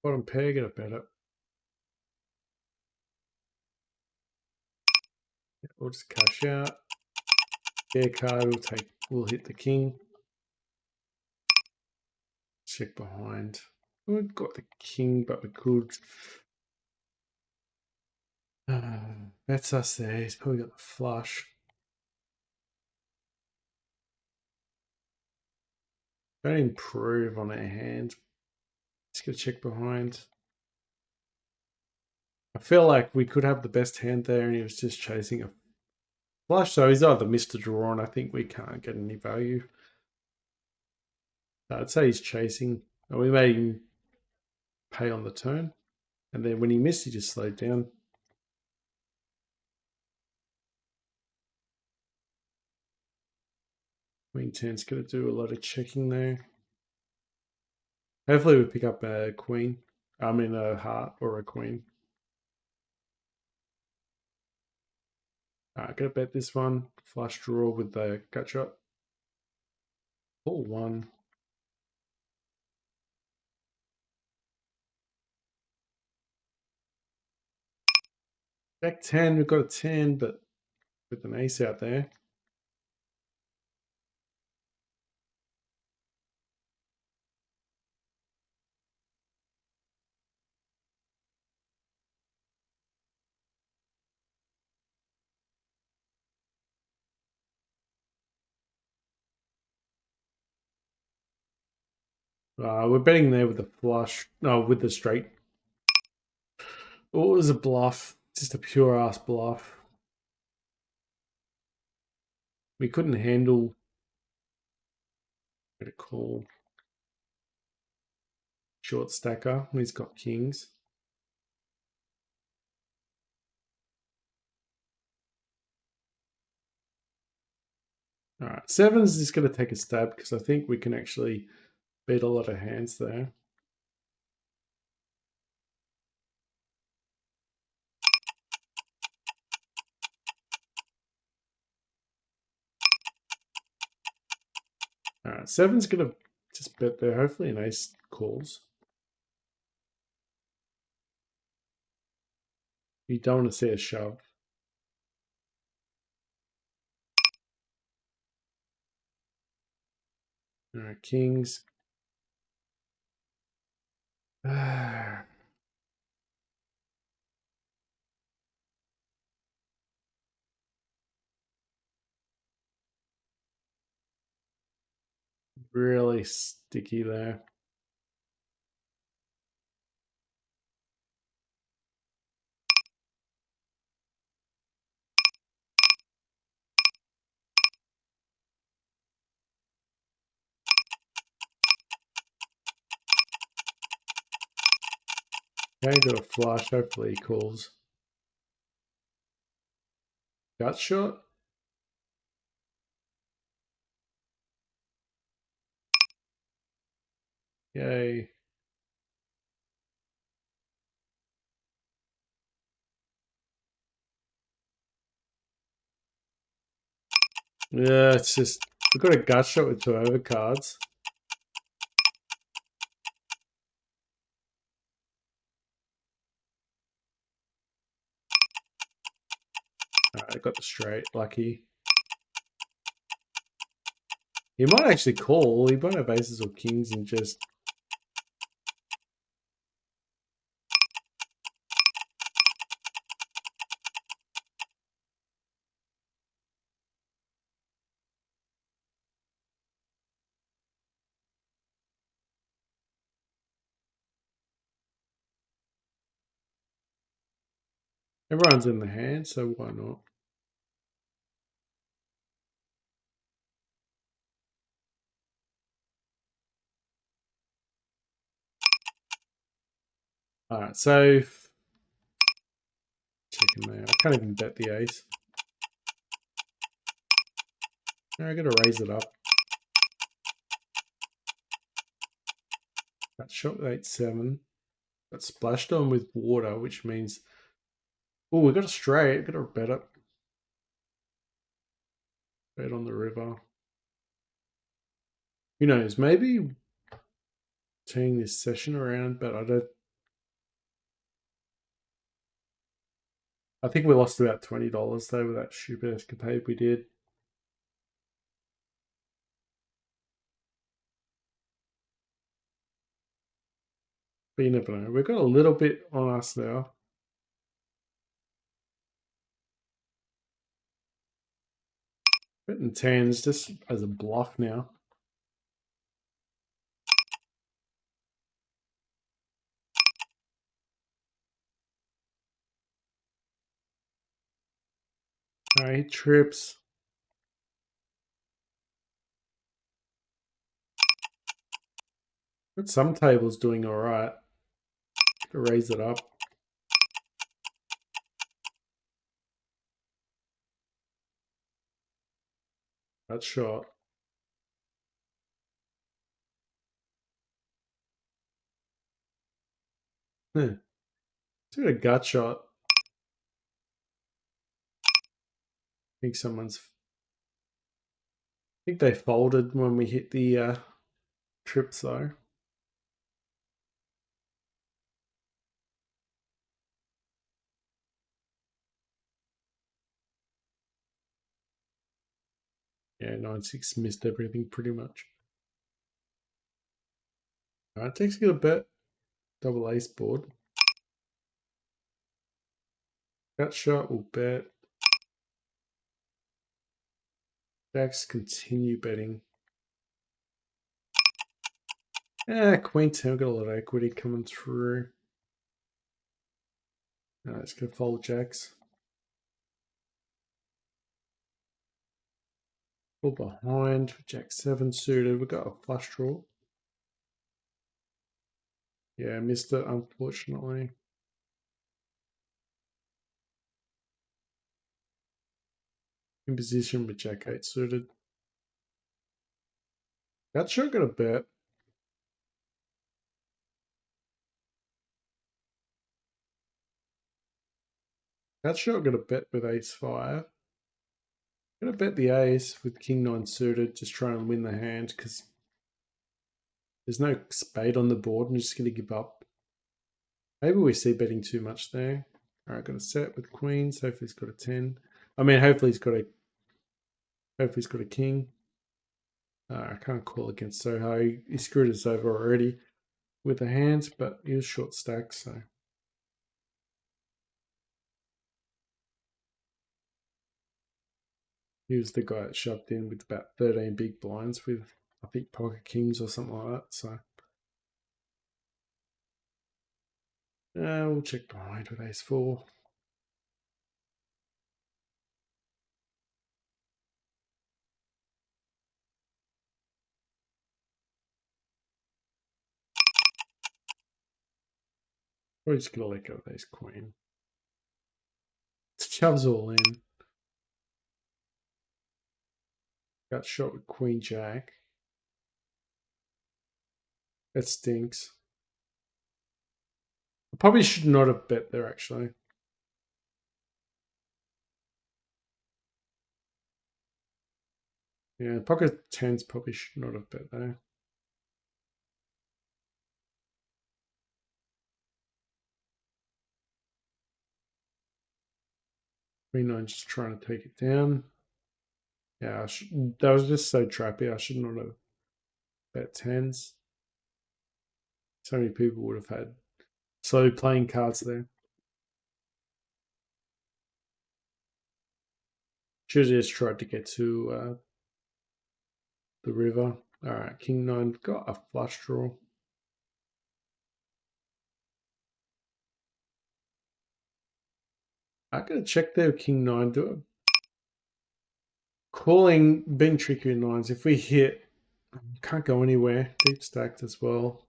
Bottom pair, get a bet up. We'll just cash out. Their card we'll hit the king. Check behind. We've got the king, but we could. That's us there. He's probably got the flush. Don't improve on our hand. Just gonna check behind. I feel like we could have the best hand there, and he was just chasing a flush. So he's either missed a draw, and I think we can't get any value. I'd say he's chasing. And we made him pay on the turn, and then when he missed, he just slowed down. Queen 10's gonna do a lot of checking there. Hopefully we pick up a queen. I mean a heart or a queen. Alright, gonna bet this one. Flush draw with the gut shot. Pull one. Back 10, we've got a 10, but with an ace out there. We're betting there with the flush. No, with the straight. Oh, it was a bluff. Just a pure ass bluff. We couldn't handle a call. Short stacker. He's got kings. Alright, seven's just going to take a stab because I think we can actually beat a lot of hands there. Alright, seven's going to just bet there. Hopefully an ace calls. You don't want to see a shove. Alright, kings. Really sticky there. Okay, got a flush. Hopefully he calls. Gut shot. Yay. Yeah, it's just we've got a gut shot with two overcards. Alright, I got the straight. Lucky. He might actually call. He might have aces or kings and just. Everyone's in the hand, so why not? Alright, so checking there. I can't even bet the ace. I gotta raise it up. That shot with 8-7. Got splashed on with water, which means. Oh, we got a straight. Gotta bet it. Bet on the river. Who knows? Maybe turning this session around, but I don't. I think we lost about $20 though with that stupid escapade we did. But you never know. We've got a little bit on us now. Betting tens just as a bluff now. Alright, trips. But some tables doing alright. Raise it up. That shot. Huh. It's got a gut shot. I think someone's. I think they folded when we hit the trips though. Yeah, 9-6 missed everything pretty much. Alright, takes a bet. Double ace board. Gut shot will bet. Jacks continue betting. Queen 10, got a lot of equity coming through. Let's go fold jacks. Full behind, jack 7 suited. We've got a flush draw. Yeah, missed it, unfortunately. In position with jack 8 suited. Gut shot got a bet. Gut shot got a bet with ace 5. Gonna bet the ace with king 9 suited, just try and win the hand because there's no spade on the board. I'm just gonna give up. Maybe we see betting too much there. All right, got a set with queens. Hopefully he's got a 10. I mean, hopefully he's got a king. I can't call against Soho. He screwed us over already with the hands, but he was short stack, so. He was the guy that shoved in with about 13 big blinds with, I think, pocket kings or something like that, so. We'll check behind with ace 4. Probably just gonna let go of ace queen. Shoves all in. Got shot with queen jack. That stinks. I probably should not have bet there, actually. Yeah, pocket 10s probably should not have bet there. Queen 9 just trying to take it down. Yeah, that was just so trappy. I should not have bet 10s. So many people would have had slow playing cards there. Should have just tried to get to the river. All right, king 9 got a flush draw. I gotta check there, king 9. Do it. Calling, being tricky in 9s. If we hit, can't go anywhere. Deep stacked as well.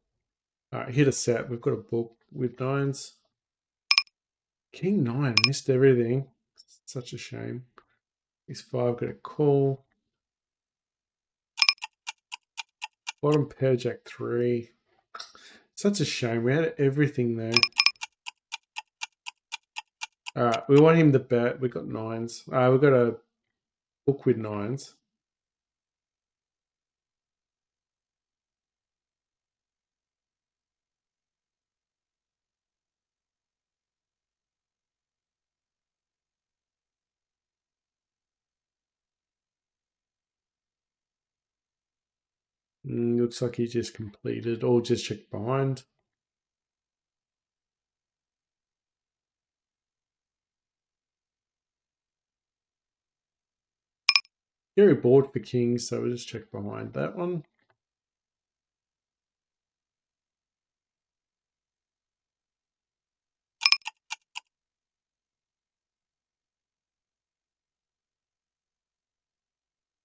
All right, hit a set. We've got a book with 9s. King 9 missed everything. Such a shame. Ace 5 got a call. Bottom pair jack 3. Such a shame. We had everything there. All right, we want him to bet. We got 9s. We got a book with 9s. Looks like he just completed or just checked behind. Very bored for kings, so we'll just check behind that one.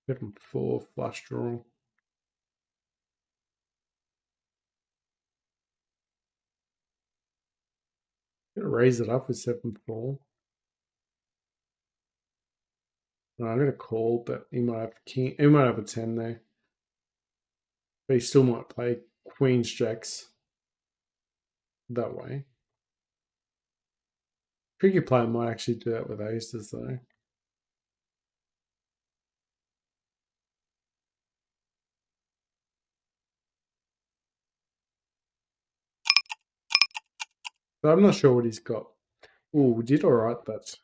Seven 4 flush draw. Gonna raise it up with 7-4. I'm gonna call, but he might have king. He might have a 10 there, but he still might play queens jacks that way. Tricky player might actually do that with aces though. But I'm not sure what he's got. Oh, we did alright that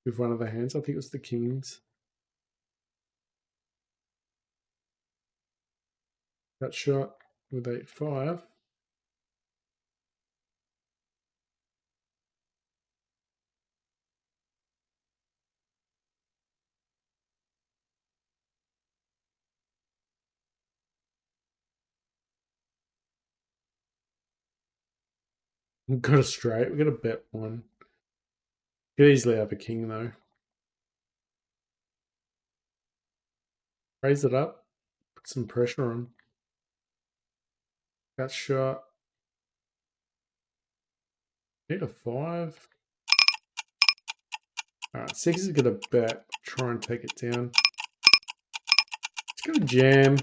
with one of the hands. I think it was the kings. That shot with 8-5. We've got a straight. We've got a bet one. Could easily have a king though. Raise it up. Put some pressure on. That shot. Need a 5. Alright, 6 is gonna bet. Try and take it down. It's gonna jam.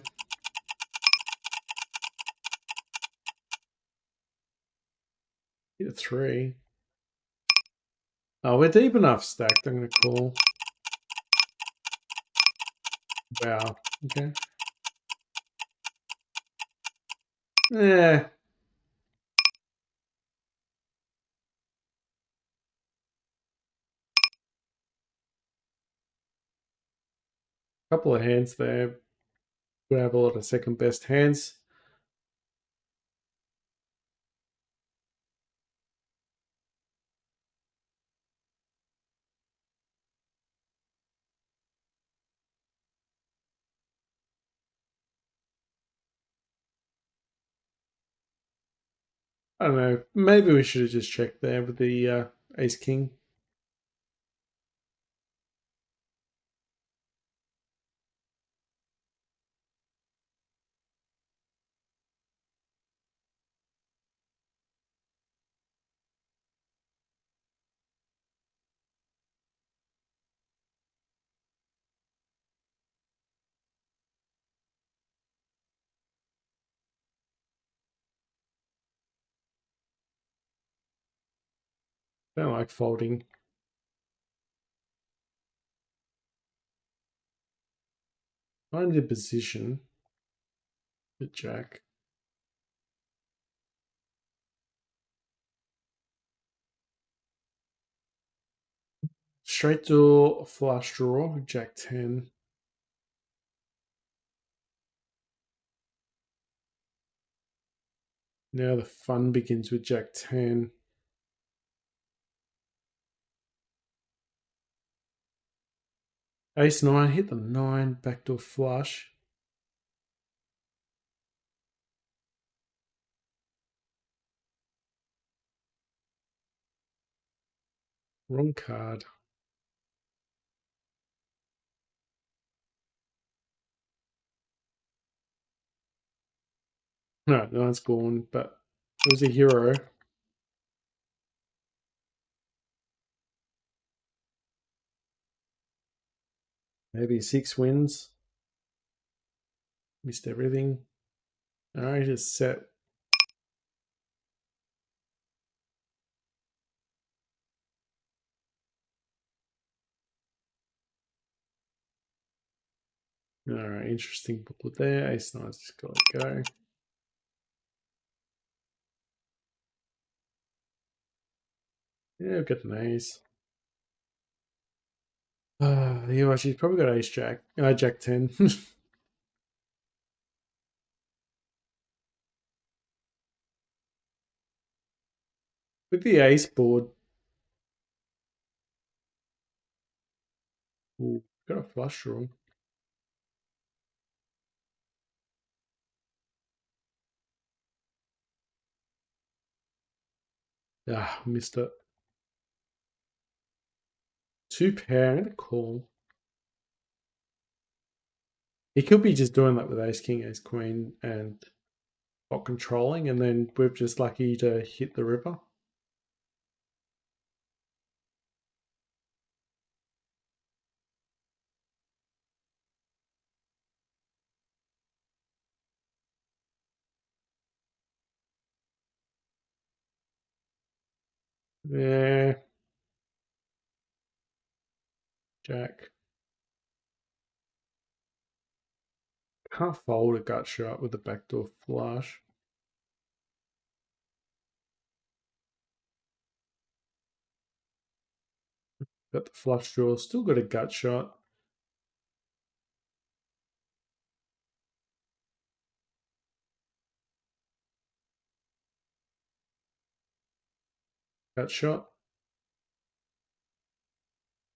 Hit a 3. Oh, we're deep enough stacked. I'm gonna call. Wow. Okay. Yeah. Couple of hands there. We have a lot of second best hands. I don't know. Maybe we should have just checked there with the ace king. Don't like folding. Find the position. The jack. Straight to flush draw. Jack 10. Now the fun begins with Jack 10. Ace 9, hit the 9, backdoor flush. Wrong card. No, 9's gone, but it was a hero. Maybe 6 wins. Missed everything. Alright, just set. Alright, interesting booklet there. Ace 9's just got to go. Yeah, we've got an ace. Yeah, she's probably got ace jack. Jack 10. With the ace board. Ooh, got a flush draw. Ah, missed it. 2 pair and a call. He could be just doing that with ace king, ace queen, and not controlling, and then we're just lucky to hit the river. Yeah. Jack. Can't fold a gut shot with a backdoor flush. Got the flush draw, still got a gut shot. Gut shot.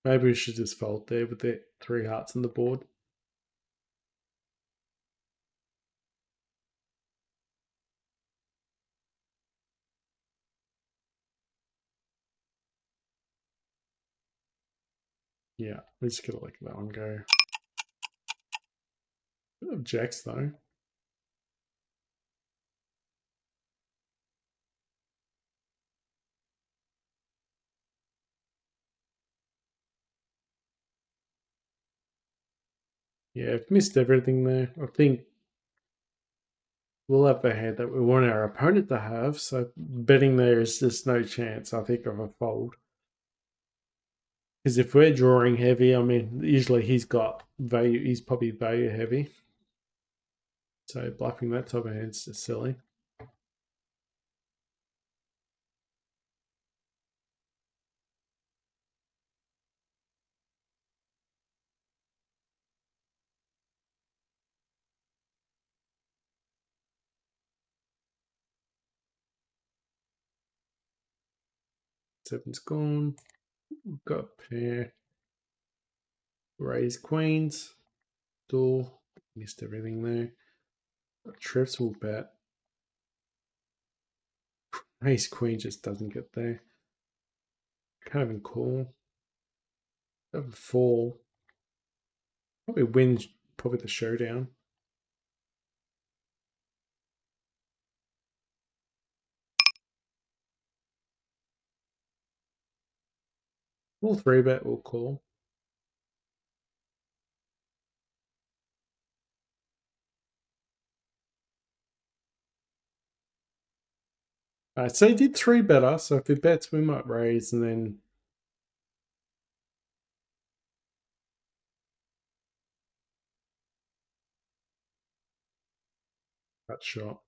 Maybe we should just fold there with the 3 hearts on the board. Yeah, we're just gonna let that one go. Bit of jacks though. Yeah, I've missed everything there. I think we'll have the hand that we want our opponent to have, so betting there is just no chance, I think, of a fold. Because if we're drawing heavy, I mean, usually he's got value, he's probably value heavy. So bluffing that type of hand's just silly. Seven's gone. We've got pair. Raise queens. Door. Missed everything there. Trips will bet. Ace queen just doesn't get there. Can't even call. Have a fall. Probably wins probably the showdown. We'll 3-bet, we'll call. Alright, so he did 3-bet us, so if he bets we might raise and then that shot.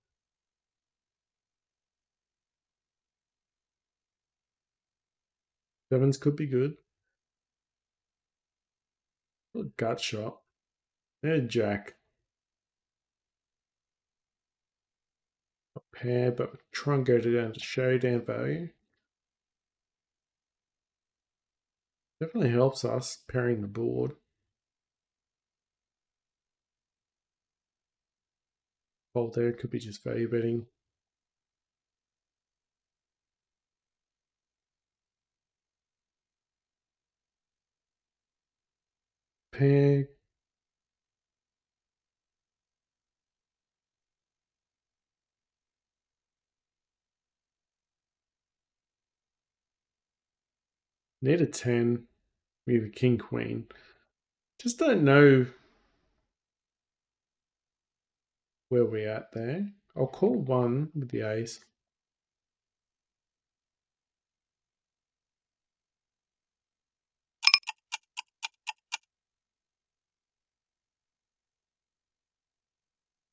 Sevens could be good. Gut shot. And jack. A pair, but try and go down to showdown value. Definitely helps us pairing the board. Fold there could be just value betting. Pair. Need a 10. We have a king queen. Just don't know where we're at there. I'll call 1 with the ace.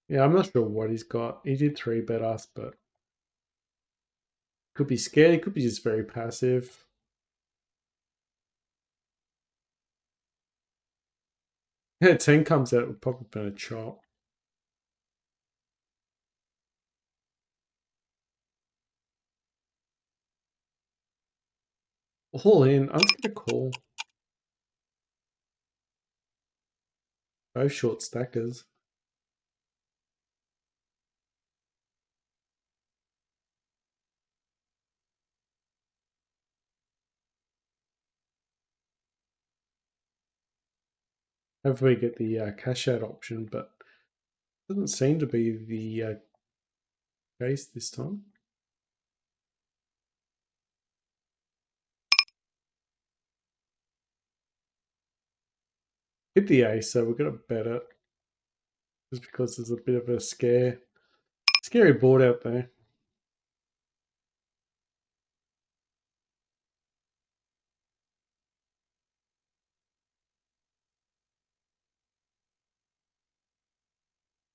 Yeah, I'm not sure what he's got. He did 3-bet us, but could be scared. He could be just very passive. Yeah, 10 comes out, it would probably been a chop. All in. I'm just gonna call. Both short stackers. Hopefully get the cash out option, but doesn't seem to be the case this time. Hit the ace, so we're gonna bet it. Just because there's a bit of a scary board out there.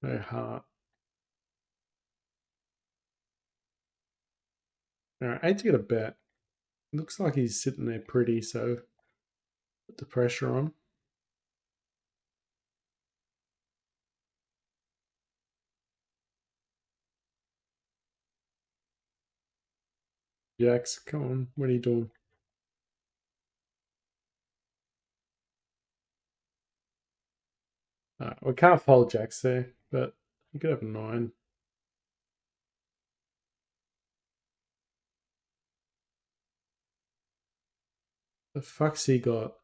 No heart. Alright, 8 to get a bet. Looks like he's sitting there pretty, so put the pressure on. Jacks, come on, what are you doing? We can't fold jacks there, but you could have a 9. The fuck's he got?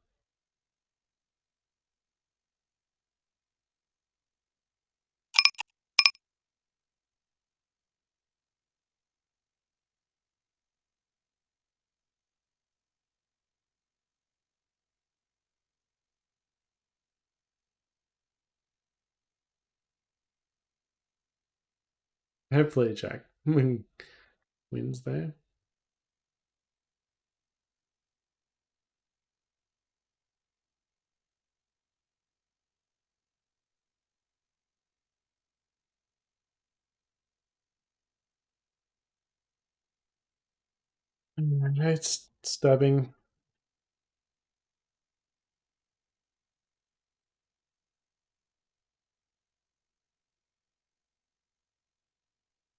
Hopefully a jack wins there. It's stabbing.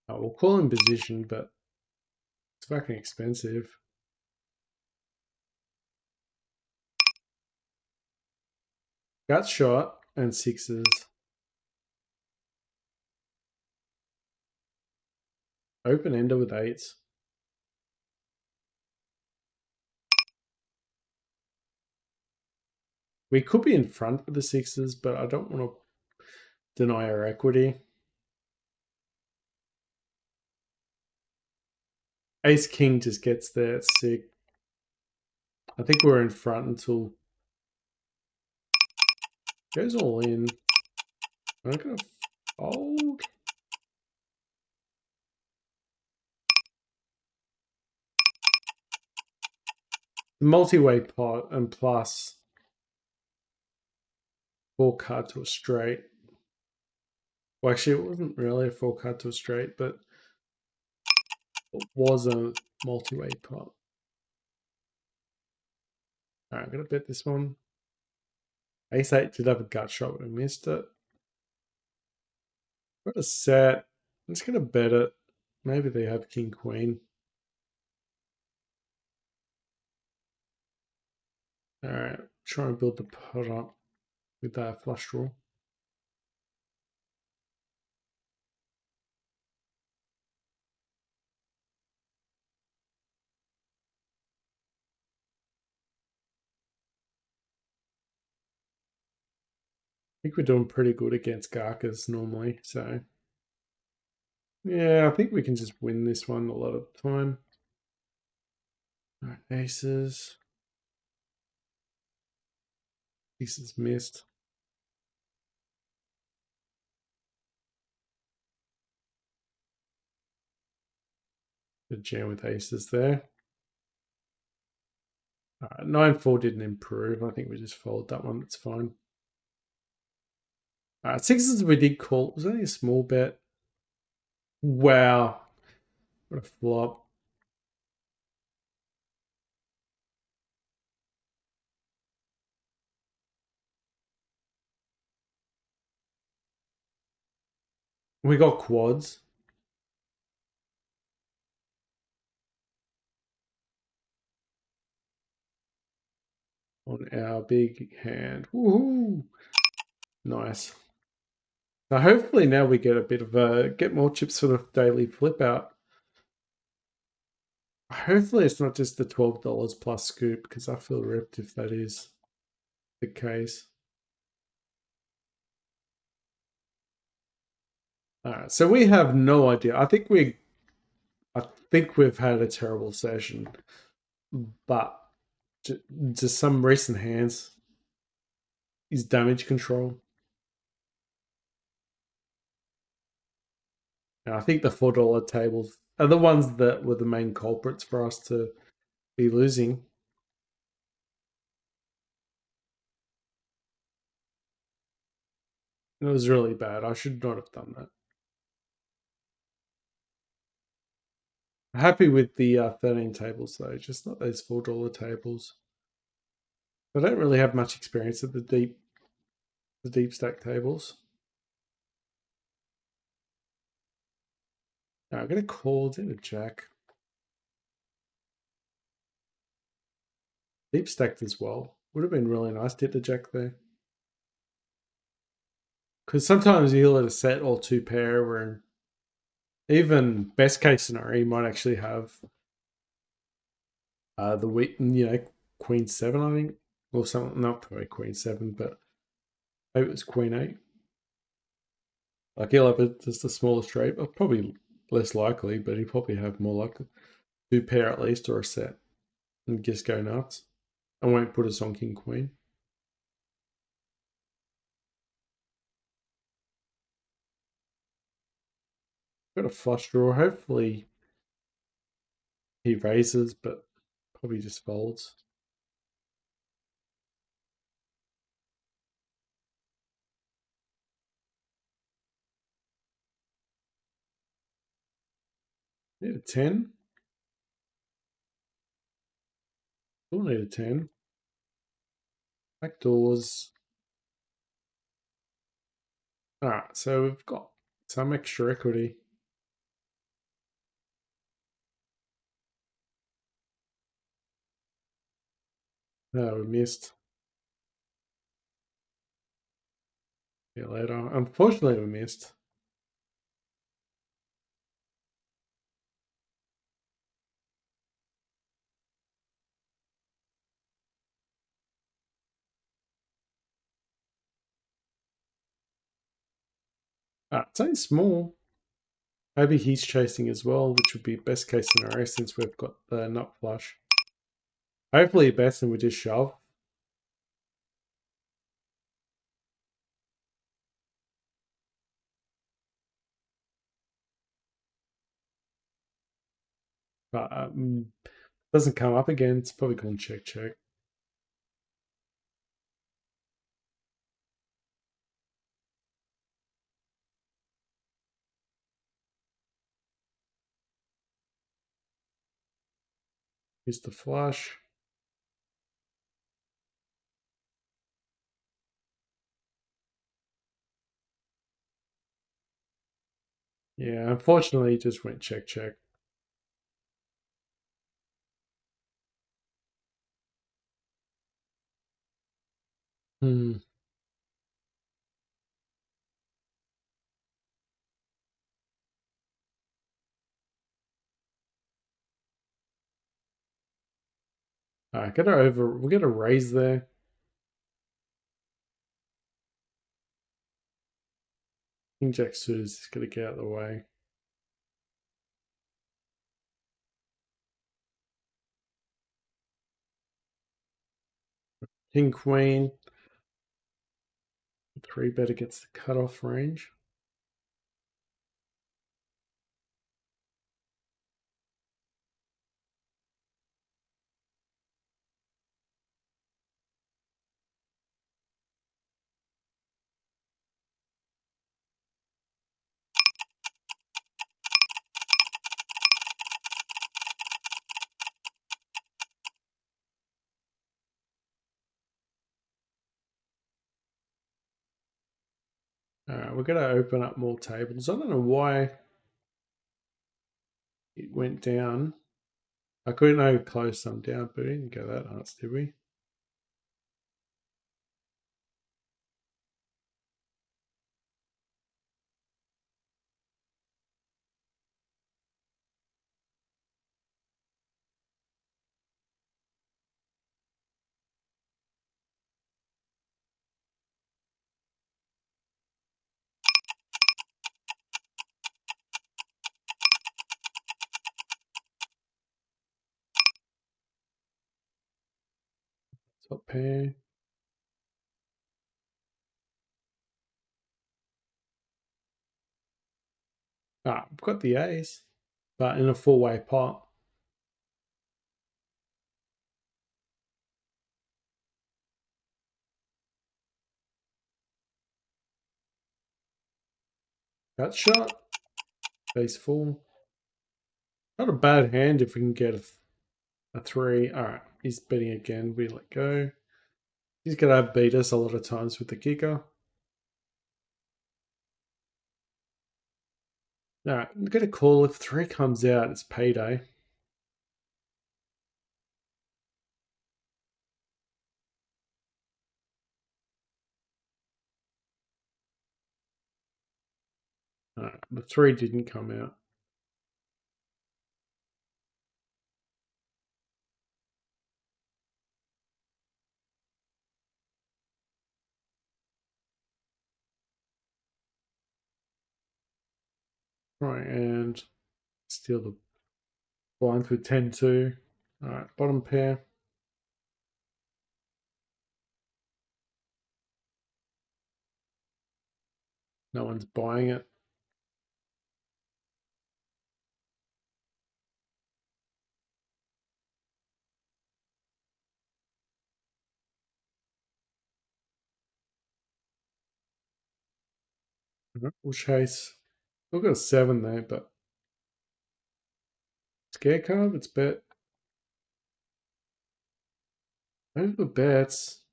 We'll call him position, but it's fucking expensive. Gut shot and 6s. Open ender with 8s. We could be in front with the 6s, but I don't want to deny our equity. Ace king just gets there. It's sick. I think we're in front until goes all in. I'm not gonna fold. Multi-way pot and plus 4 card to a straight. Well, actually, it wasn't really a 4 card to a straight, but it was a multi-way pot. All right, I'm gonna bet this one. Ace 8 did have a gut shot, but I missed it. Got a set. I'm just gonna bet it. Maybe they have king queen. All right, try and build the pot up with that flush draw. I think we're doing pretty good against Garkas normally, so yeah, I think we can just win this one a lot of the time. All right, aces. Aces missed. The jam with aces there. 9-4 didn't improve. I think we just fold that one. That's fine. Sixes we did call. It was only a small bet. Wow. What a flop. We got quads. On our big hand. Woohoo! Nice. Now hopefully now we get a bit of get more chips for the daily flip out. Hopefully it's not just the $12 plus scoop, because I feel ripped if that is the case. Alright, so we have no idea. I think we've had a terrible session, but just some recent hands is damage control. And I think the $4 tables are the ones that were the main culprits for us to be losing. It was really bad. I should not have done that. Happy with the 13 tables though, just not those $4 tables. I don't really have much experience at the deep stack tables. Now I'm gonna call it a jack. Deep stacked as well. Would have been really nice to hit the jack there. Because sometimes you'll hit a set or two pair where even best case scenario you might actually have the weak, queen 7, I think, or something. Not probably queen 7, but maybe it was queen 8. Like he'll have just a smaller straight, or probably less likely, but he'll probably have more like two pair at least or a set, and just go nuts. I won't put us on king queen. Got a flush draw. Hopefully he raises, but probably just folds. Need a 10. We'll need a 10. Back doors. Alright, so we've got some extra equity. No, we missed. See you later. Unfortunately, we missed. It's only small. Maybe he's chasing as well, which would be best case scenario since we've got the nut flush. Hopefully best and we just shove. But doesn't come up again. It's probably going check check. Here's the flush. Yeah, unfortunately, it just went check check. Hmm. Alright, we'll get a raise there. King Jack suited is just gonna get out of the way. King Queen. 3 better gets the cutoff range. Alright, we're gonna open up more tables. I don't know why it went down. I couldn't close some down, but we didn't go that nuts, did we? Top pair. I've got the ace, but in a 4-way pot. Gut shot. Face full. Not a bad hand if we can get a 3. Alright, he's betting again. We let go. He's going to beat us a lot of times with the kicker. Alright, I'm going to call. If 3 comes out, it's payday. Alright, the 3 didn't come out. Right, and steal the blinds with 10-2. Alright, bottom pair. No one's buying it. We'll chase. We've got a 7 there, but scare card, let's bet. Those were bets.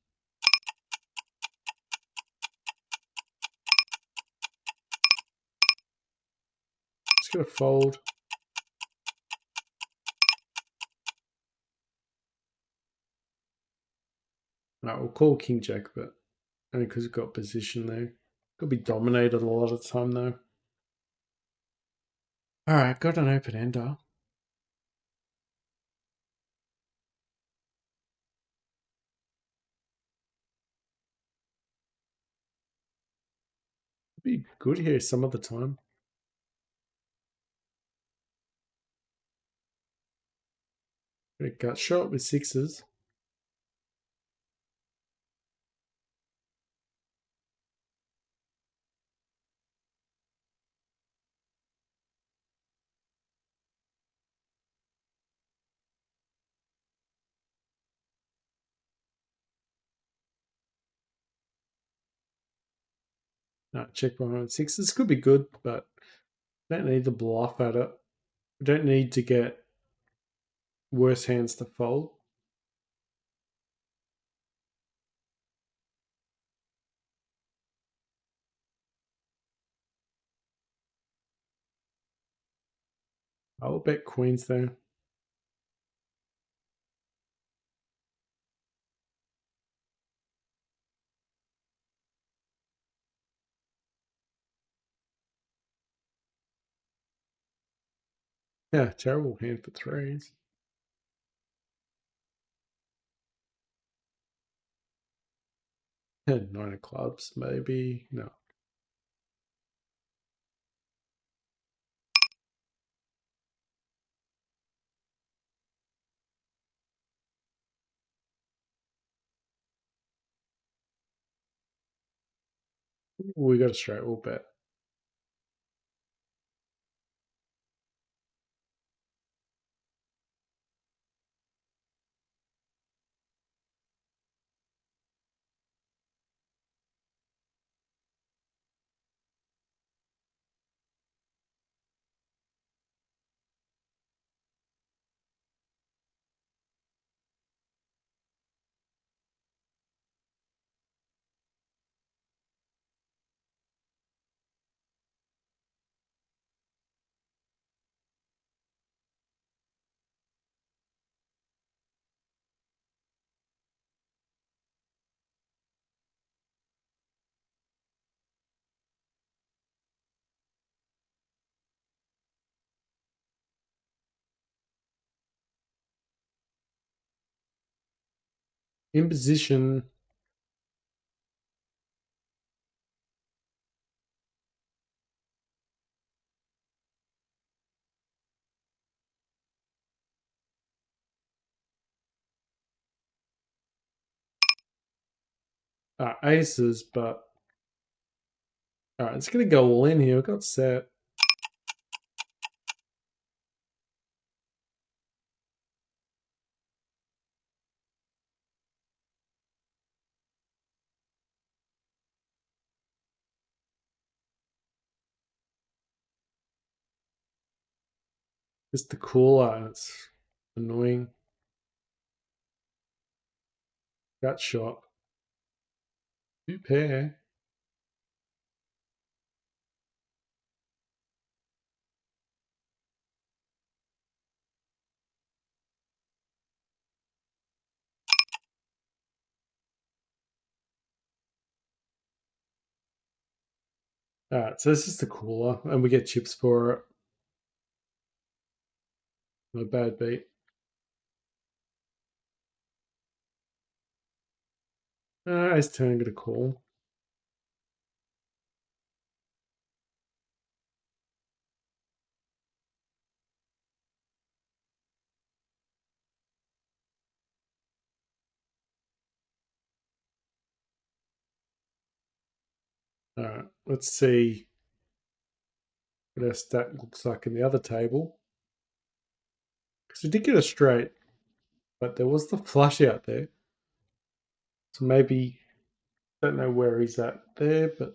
Just gonna fold. Right, we'll call King Jack, but only because we've got position there. Could be dominated a lot of the time though. Alright, got an open ender. Be good here some of the time. A gut shot with 6s. No, check behind 6s. Could be good, but don't need to bluff at it. We don't need to get worse hands to fold. I will bet queens there. Yeah, terrible hand for 3s. 9 of clubs, maybe. No. We got a straight. We'll bet. In position. Aces, but alright, it's gonna go all in here. We've got set. Just the cooler, and it's annoying. Gut shot. Two pair. Alright, so this is the cooler, and we get chips for it. Not a bad beat. Ace turn, get a call. Alright, let's see what our stat looks like in the other table. Because we did get a straight, but there was the flush out there. So maybe, don't know where he's at there, but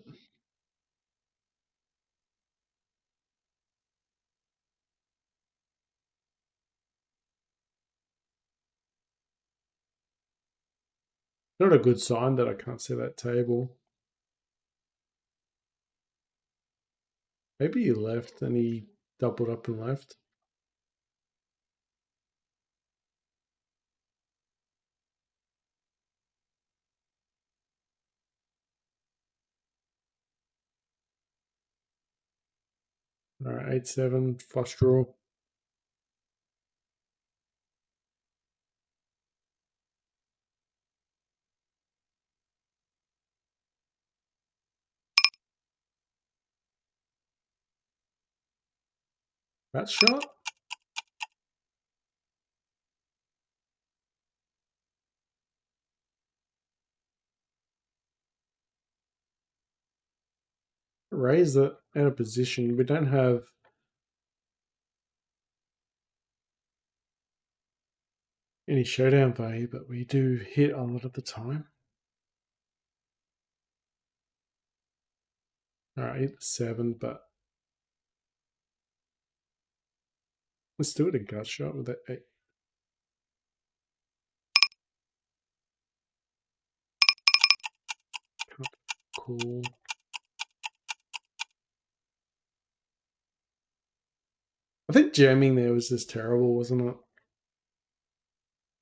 not a good sign that I can't see that table. Maybe he left and he doubled up and left. Alright, 8-7, flush draw. That shot? Raise it out of position. We don't have any showdown value, but we do hit a lot of the time. Alright, 7, but let's do it a gut shot with that 8. Cool. I think jamming there was just terrible, wasn't it?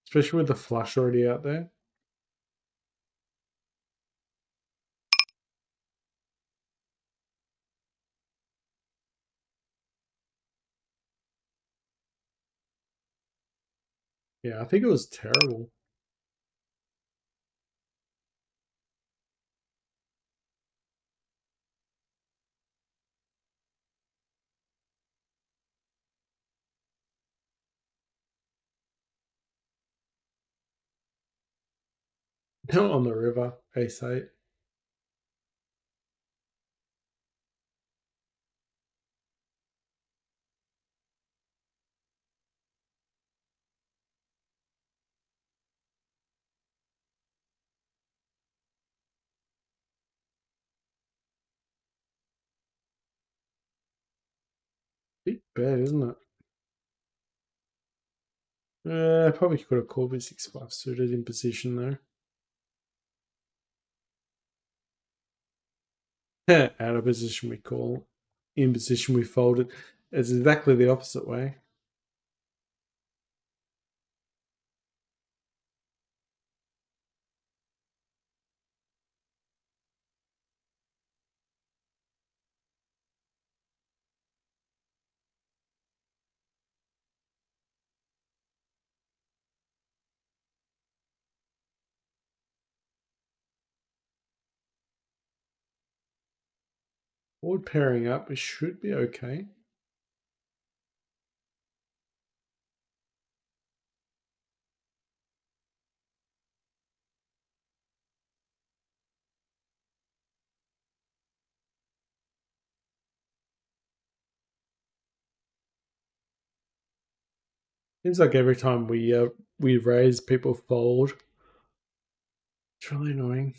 Especially with the flush already out there. Yeah, I think it was terrible. Now on the river, ace 8. Big bet, isn't it? Probably could have called with 6-5 suited in position though. Out of position we call. In position we fold it. It's exactly the opposite way. Forward pairing up, it should be okay. Seems like every time we raise, people fold. It's really annoying.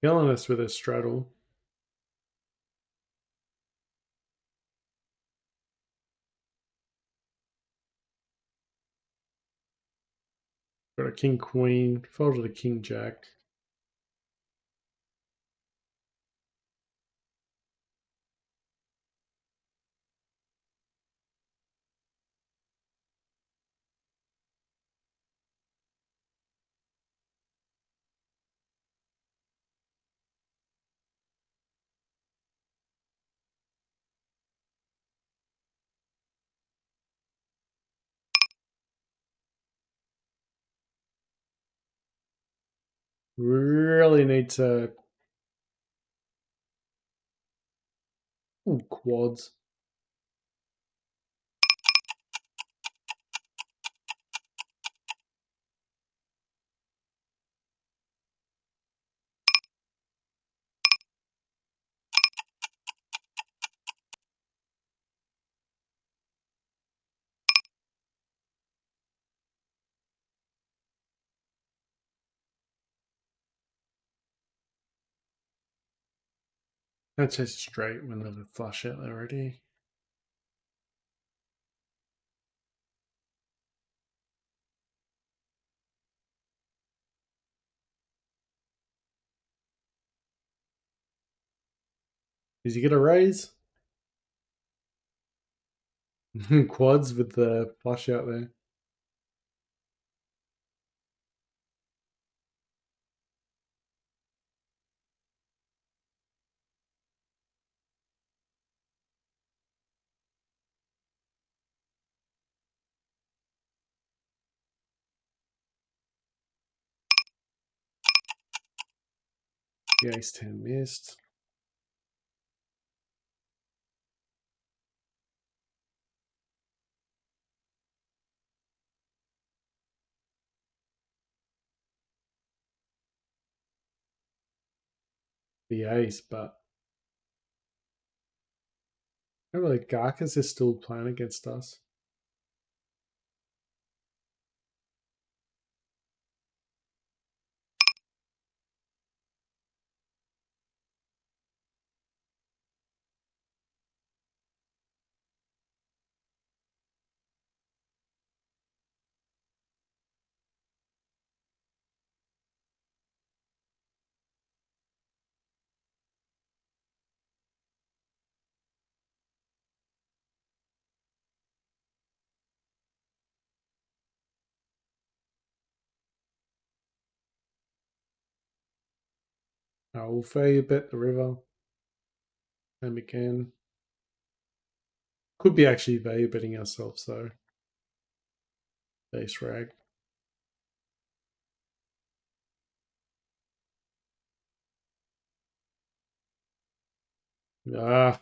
Killing us with a straddle. Got a king queen, folded a king jack. Really need to. Ooh, quads. That's just straight when there's a flush out there already. Did you get a raise? Quads with the flush out there. The ace 10 missed. The ace, but remember the Garkas is still playing against us. We'll value bet the river. And we can. Could be actually value betting ourselves though. Base rag. Ah,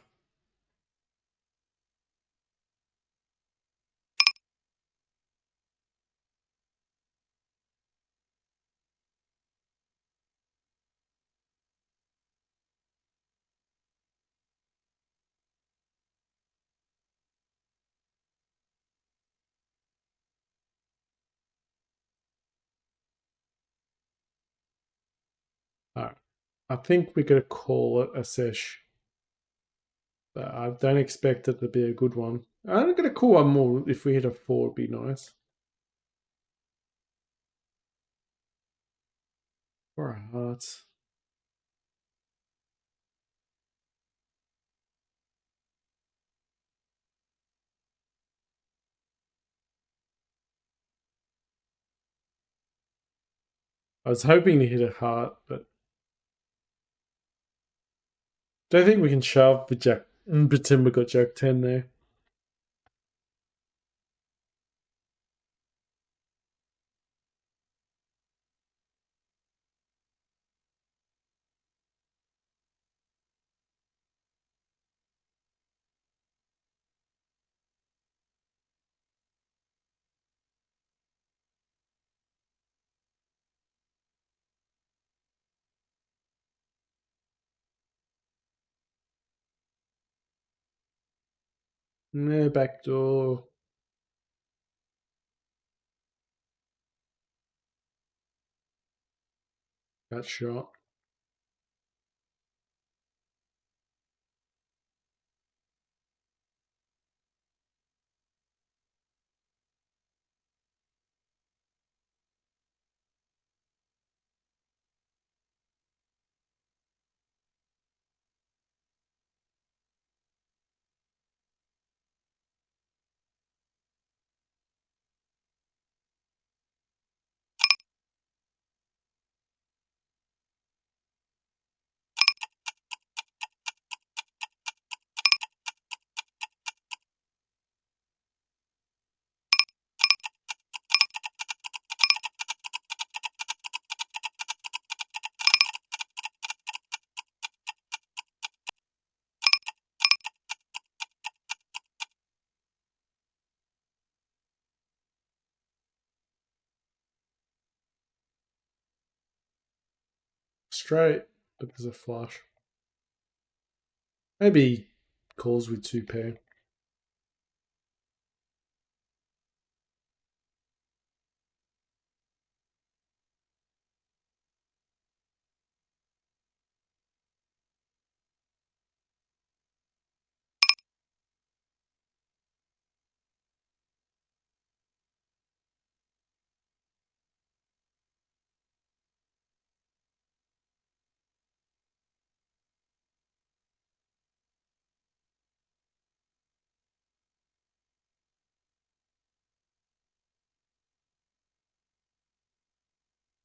alright. I think we're gonna call it a sesh. But I don't expect it to be a good one. I'm gonna call one more. If we hit a 4, it'd be nice. Or a heart. I was hoping to hit a heart, but don't think we can shove with Jack. Pretend we got Jack 10 there. No, backdoor. That shot. straight, but there's a flush. Maybe calls with 2 pair.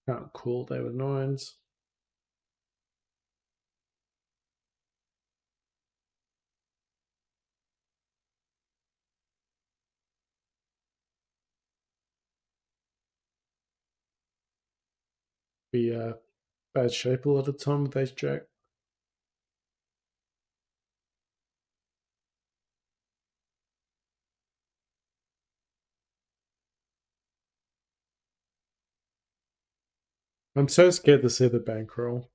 Can't call, they were nines. Be bad shape a lot of the time with ace jack. I'm so scared to see the bankroll.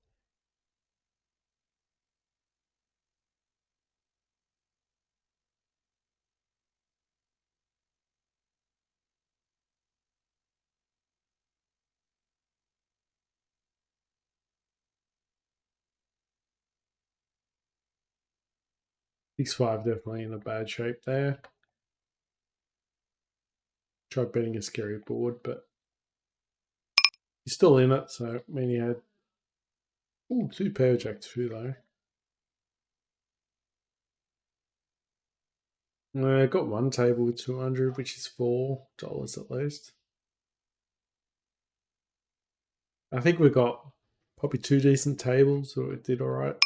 X5 definitely in a bad shape there. Tried betting a scary board, but he's still in it, so I mean he had 2 pair jack 2 though. I got one table with 200, which is $4 at least. I think we got probably 2 decent tables, so it did all right.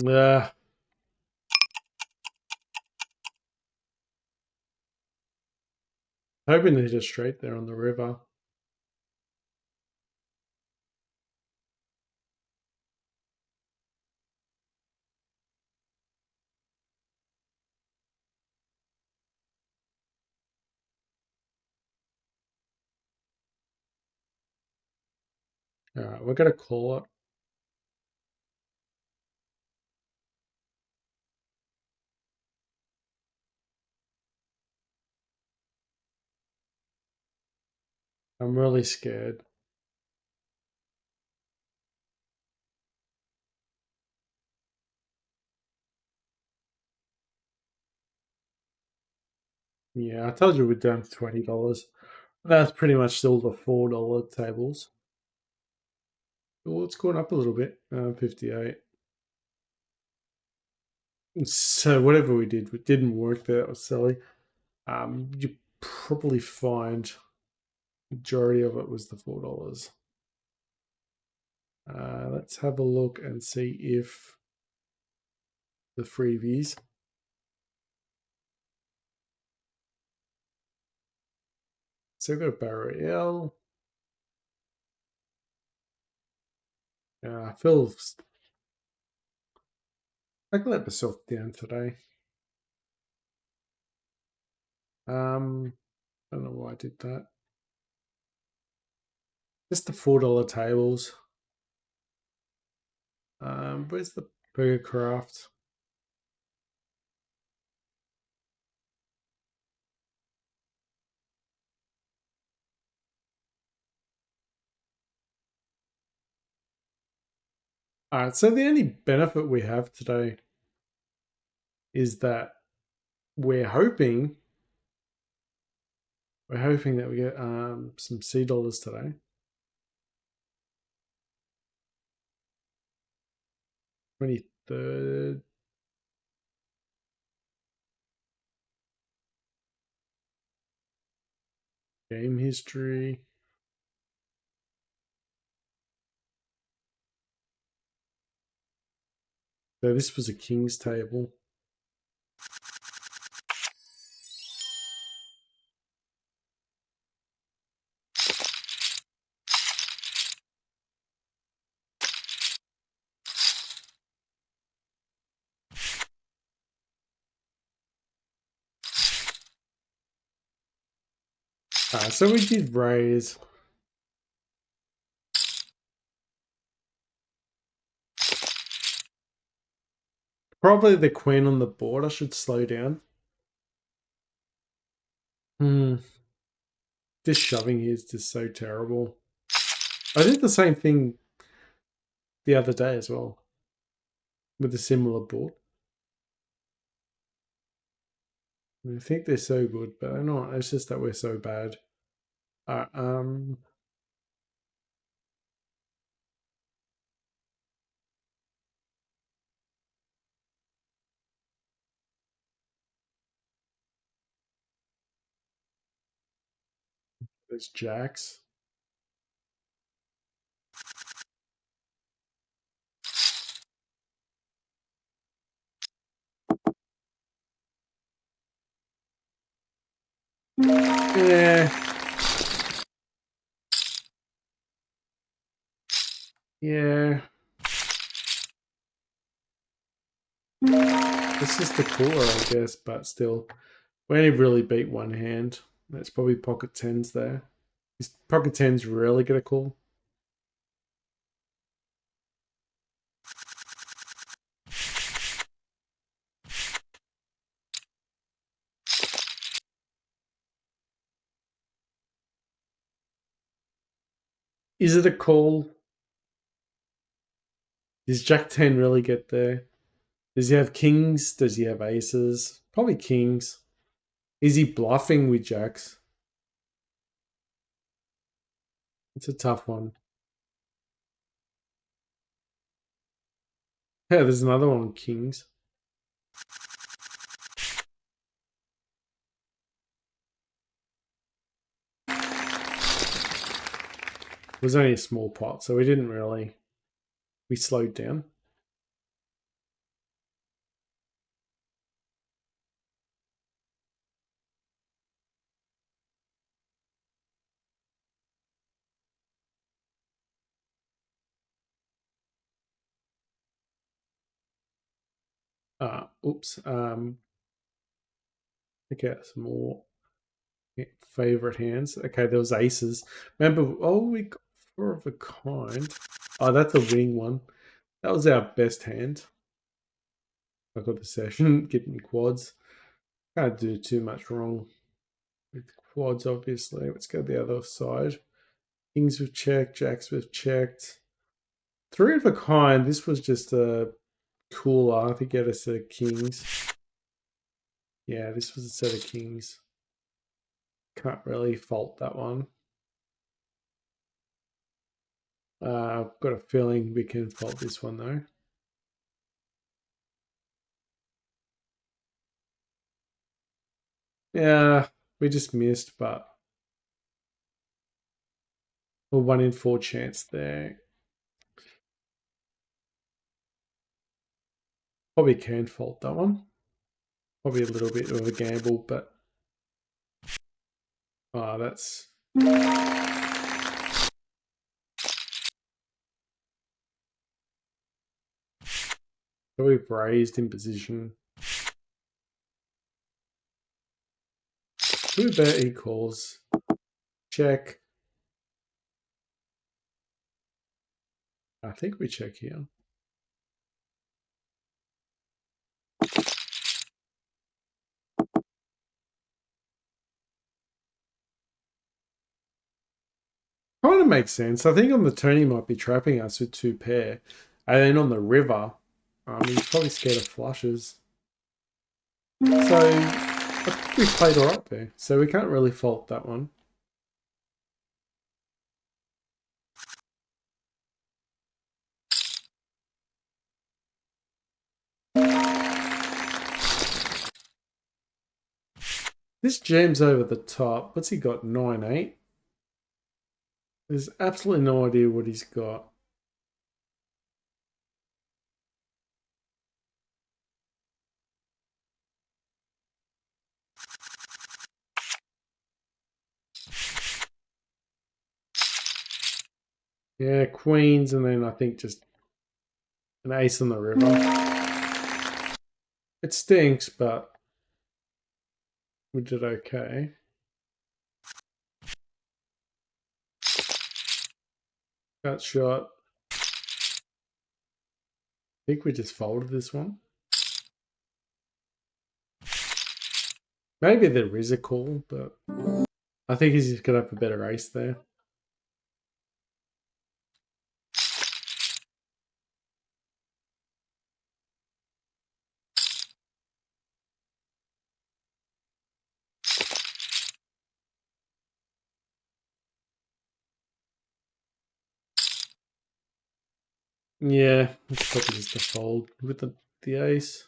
Yeah, hoping to hit a straight there on the river. All right, we're gonna call it. I'm really scared. Yeah, I told you we're down to $20. That's pretty much still the $4 tables. Well, it's gone up a little bit, 58. So whatever we did, it didn't work there. It was silly. You probably find majority of it was the $4. Let's have a look and see if the freebies. So we've got Barriel. I feel I can let myself down today. I don't know why I did that. Just the $4 tables. Where's the Burger Craft? Alright, so the only benefit we have today is that we're hoping that we get some $C today. 23rd. Game history. So this was a king's table. So we did raise. Probably the queen on the board. I should slow down. This shoving here is just so terrible. I did the same thing the other day as well with a similar board. I think they're so good, but they're not. It's just that we're so bad. There's jacks. Yeah. Yeah. It's just the cooler, I guess, but still. We only really beat one hand. That's probably pocket tens there. Is pocket tens really get a call? Is it a call? Does Jack 10 really get there? Does he have kings? Does he have aces? Probably kings. Is he bluffing with jacks? It's a tough one. Yeah, there's another one, kings. It was only a small pot, so we didn't really... We slowed down. Oops. Okay, some more favorite hands. Okay, there was aces. Remember, we got four of a kind. Oh, that's a winning one. That was our best hand. I got the session, getting quads. Can't do too much wrong with quads, obviously. Let's go the other side. Kings we've checked, jacks we've checked. Three of a kind. This was just a cooler to get us a kings. Yeah, this was a set of kings. Can't really fault that one. I've got a feeling we can fault this one though. Yeah, we just missed, but a 1 in 4 chance there. Probably can fault that one. Probably a little bit of a gamble, but that's... So we've raised in position. Who bet equals? Check. I think we check here. Kind of makes sense. I think on the turn he might be trapping us with 2 pair. And then on the river, he's probably scared of flushes. So I think we played all right there. So we can't really fault that one. This jam's over the top. What's he got? 9-8. There's absolutely no idea what he's got. Yeah, queens, and then I think just an ace on the river. It stinks, but we did okay. That shot. I think we just folded this one. Maybe there is a call, but I think he's going to have a better ace there. Yeah, it's probably just a fold with the ace.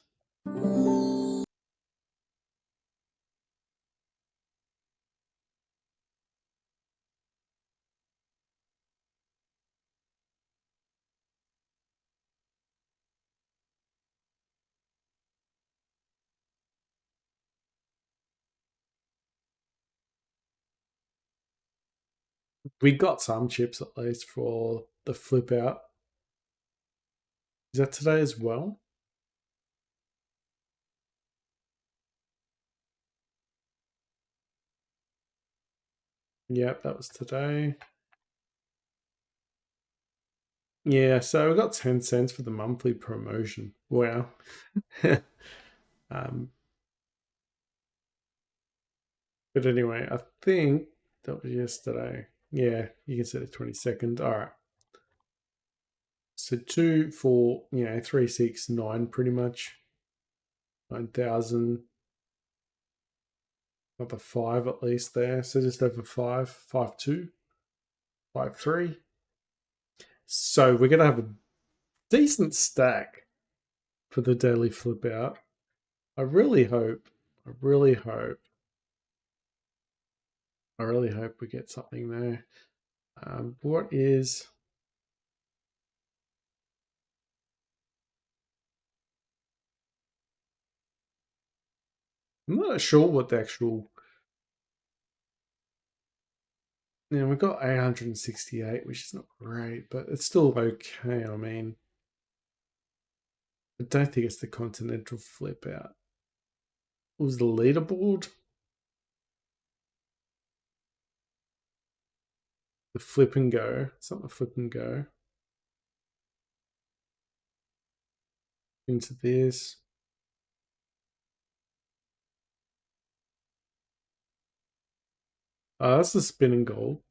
We got some chips at least for the flip out. Is that today as well? Yep, that was today. Yeah, so we got 10 cents for the monthly promotion. Wow. um, but anyway, I think that was yesterday. Yeah, you can set it 22nd. All right. So 2, 4, 3, 6, 9 pretty much. 9,000. Another 5 at least there. So just over 5. 5, 2. 5, 3. So we're going to have a decent stack for the daily flip out. I really hope we get something there. What is... I'm not sure what the actual... we've got 868, which is not great, but it's still okay. I mean, I don't think it's the continental flip out. It was the leaderboard. The flip and go. It's not the flip and go. Into this. That's the spin and goal.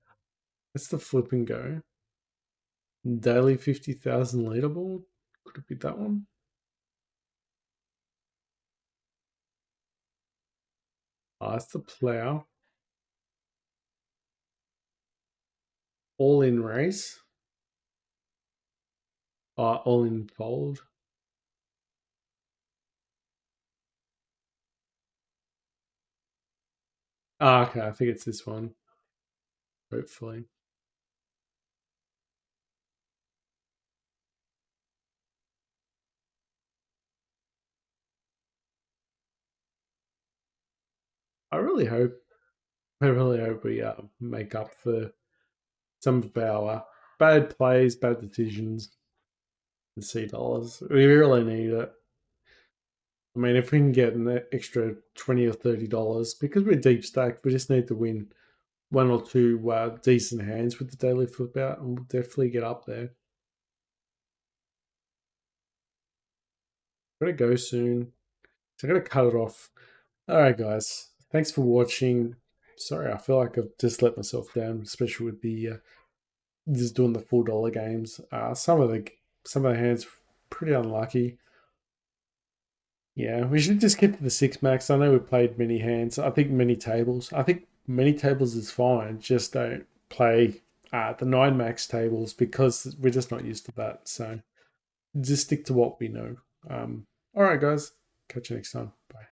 That's the flip and go. Daily 50,000 leaderboard. Could it be that one? That's the plow. All in race. All in fold. Okay, I think it's this one. Hopefully. I really hope we make up for some of our bad plays, bad decisions, and $C. We really need it. I mean, if we can get an extra $20 or $30, because we're deep stacked, we just need to win one or two decent hands with the daily flip out, and we'll definitely get up there. I'm gonna go soon, so I'm gonna cut it off. All right, guys, thanks for watching. Sorry, I feel like I've just let myself down, especially with the just doing the $4 games. Some of the hands pretty unlucky. Yeah, we should just get to the 6 max. I know we played many hands. I think many tables. I think many tables is fine. Just don't play the 9 max tables because we're just not used to that. So just stick to what we know. All right, guys. Catch you next time. Bye.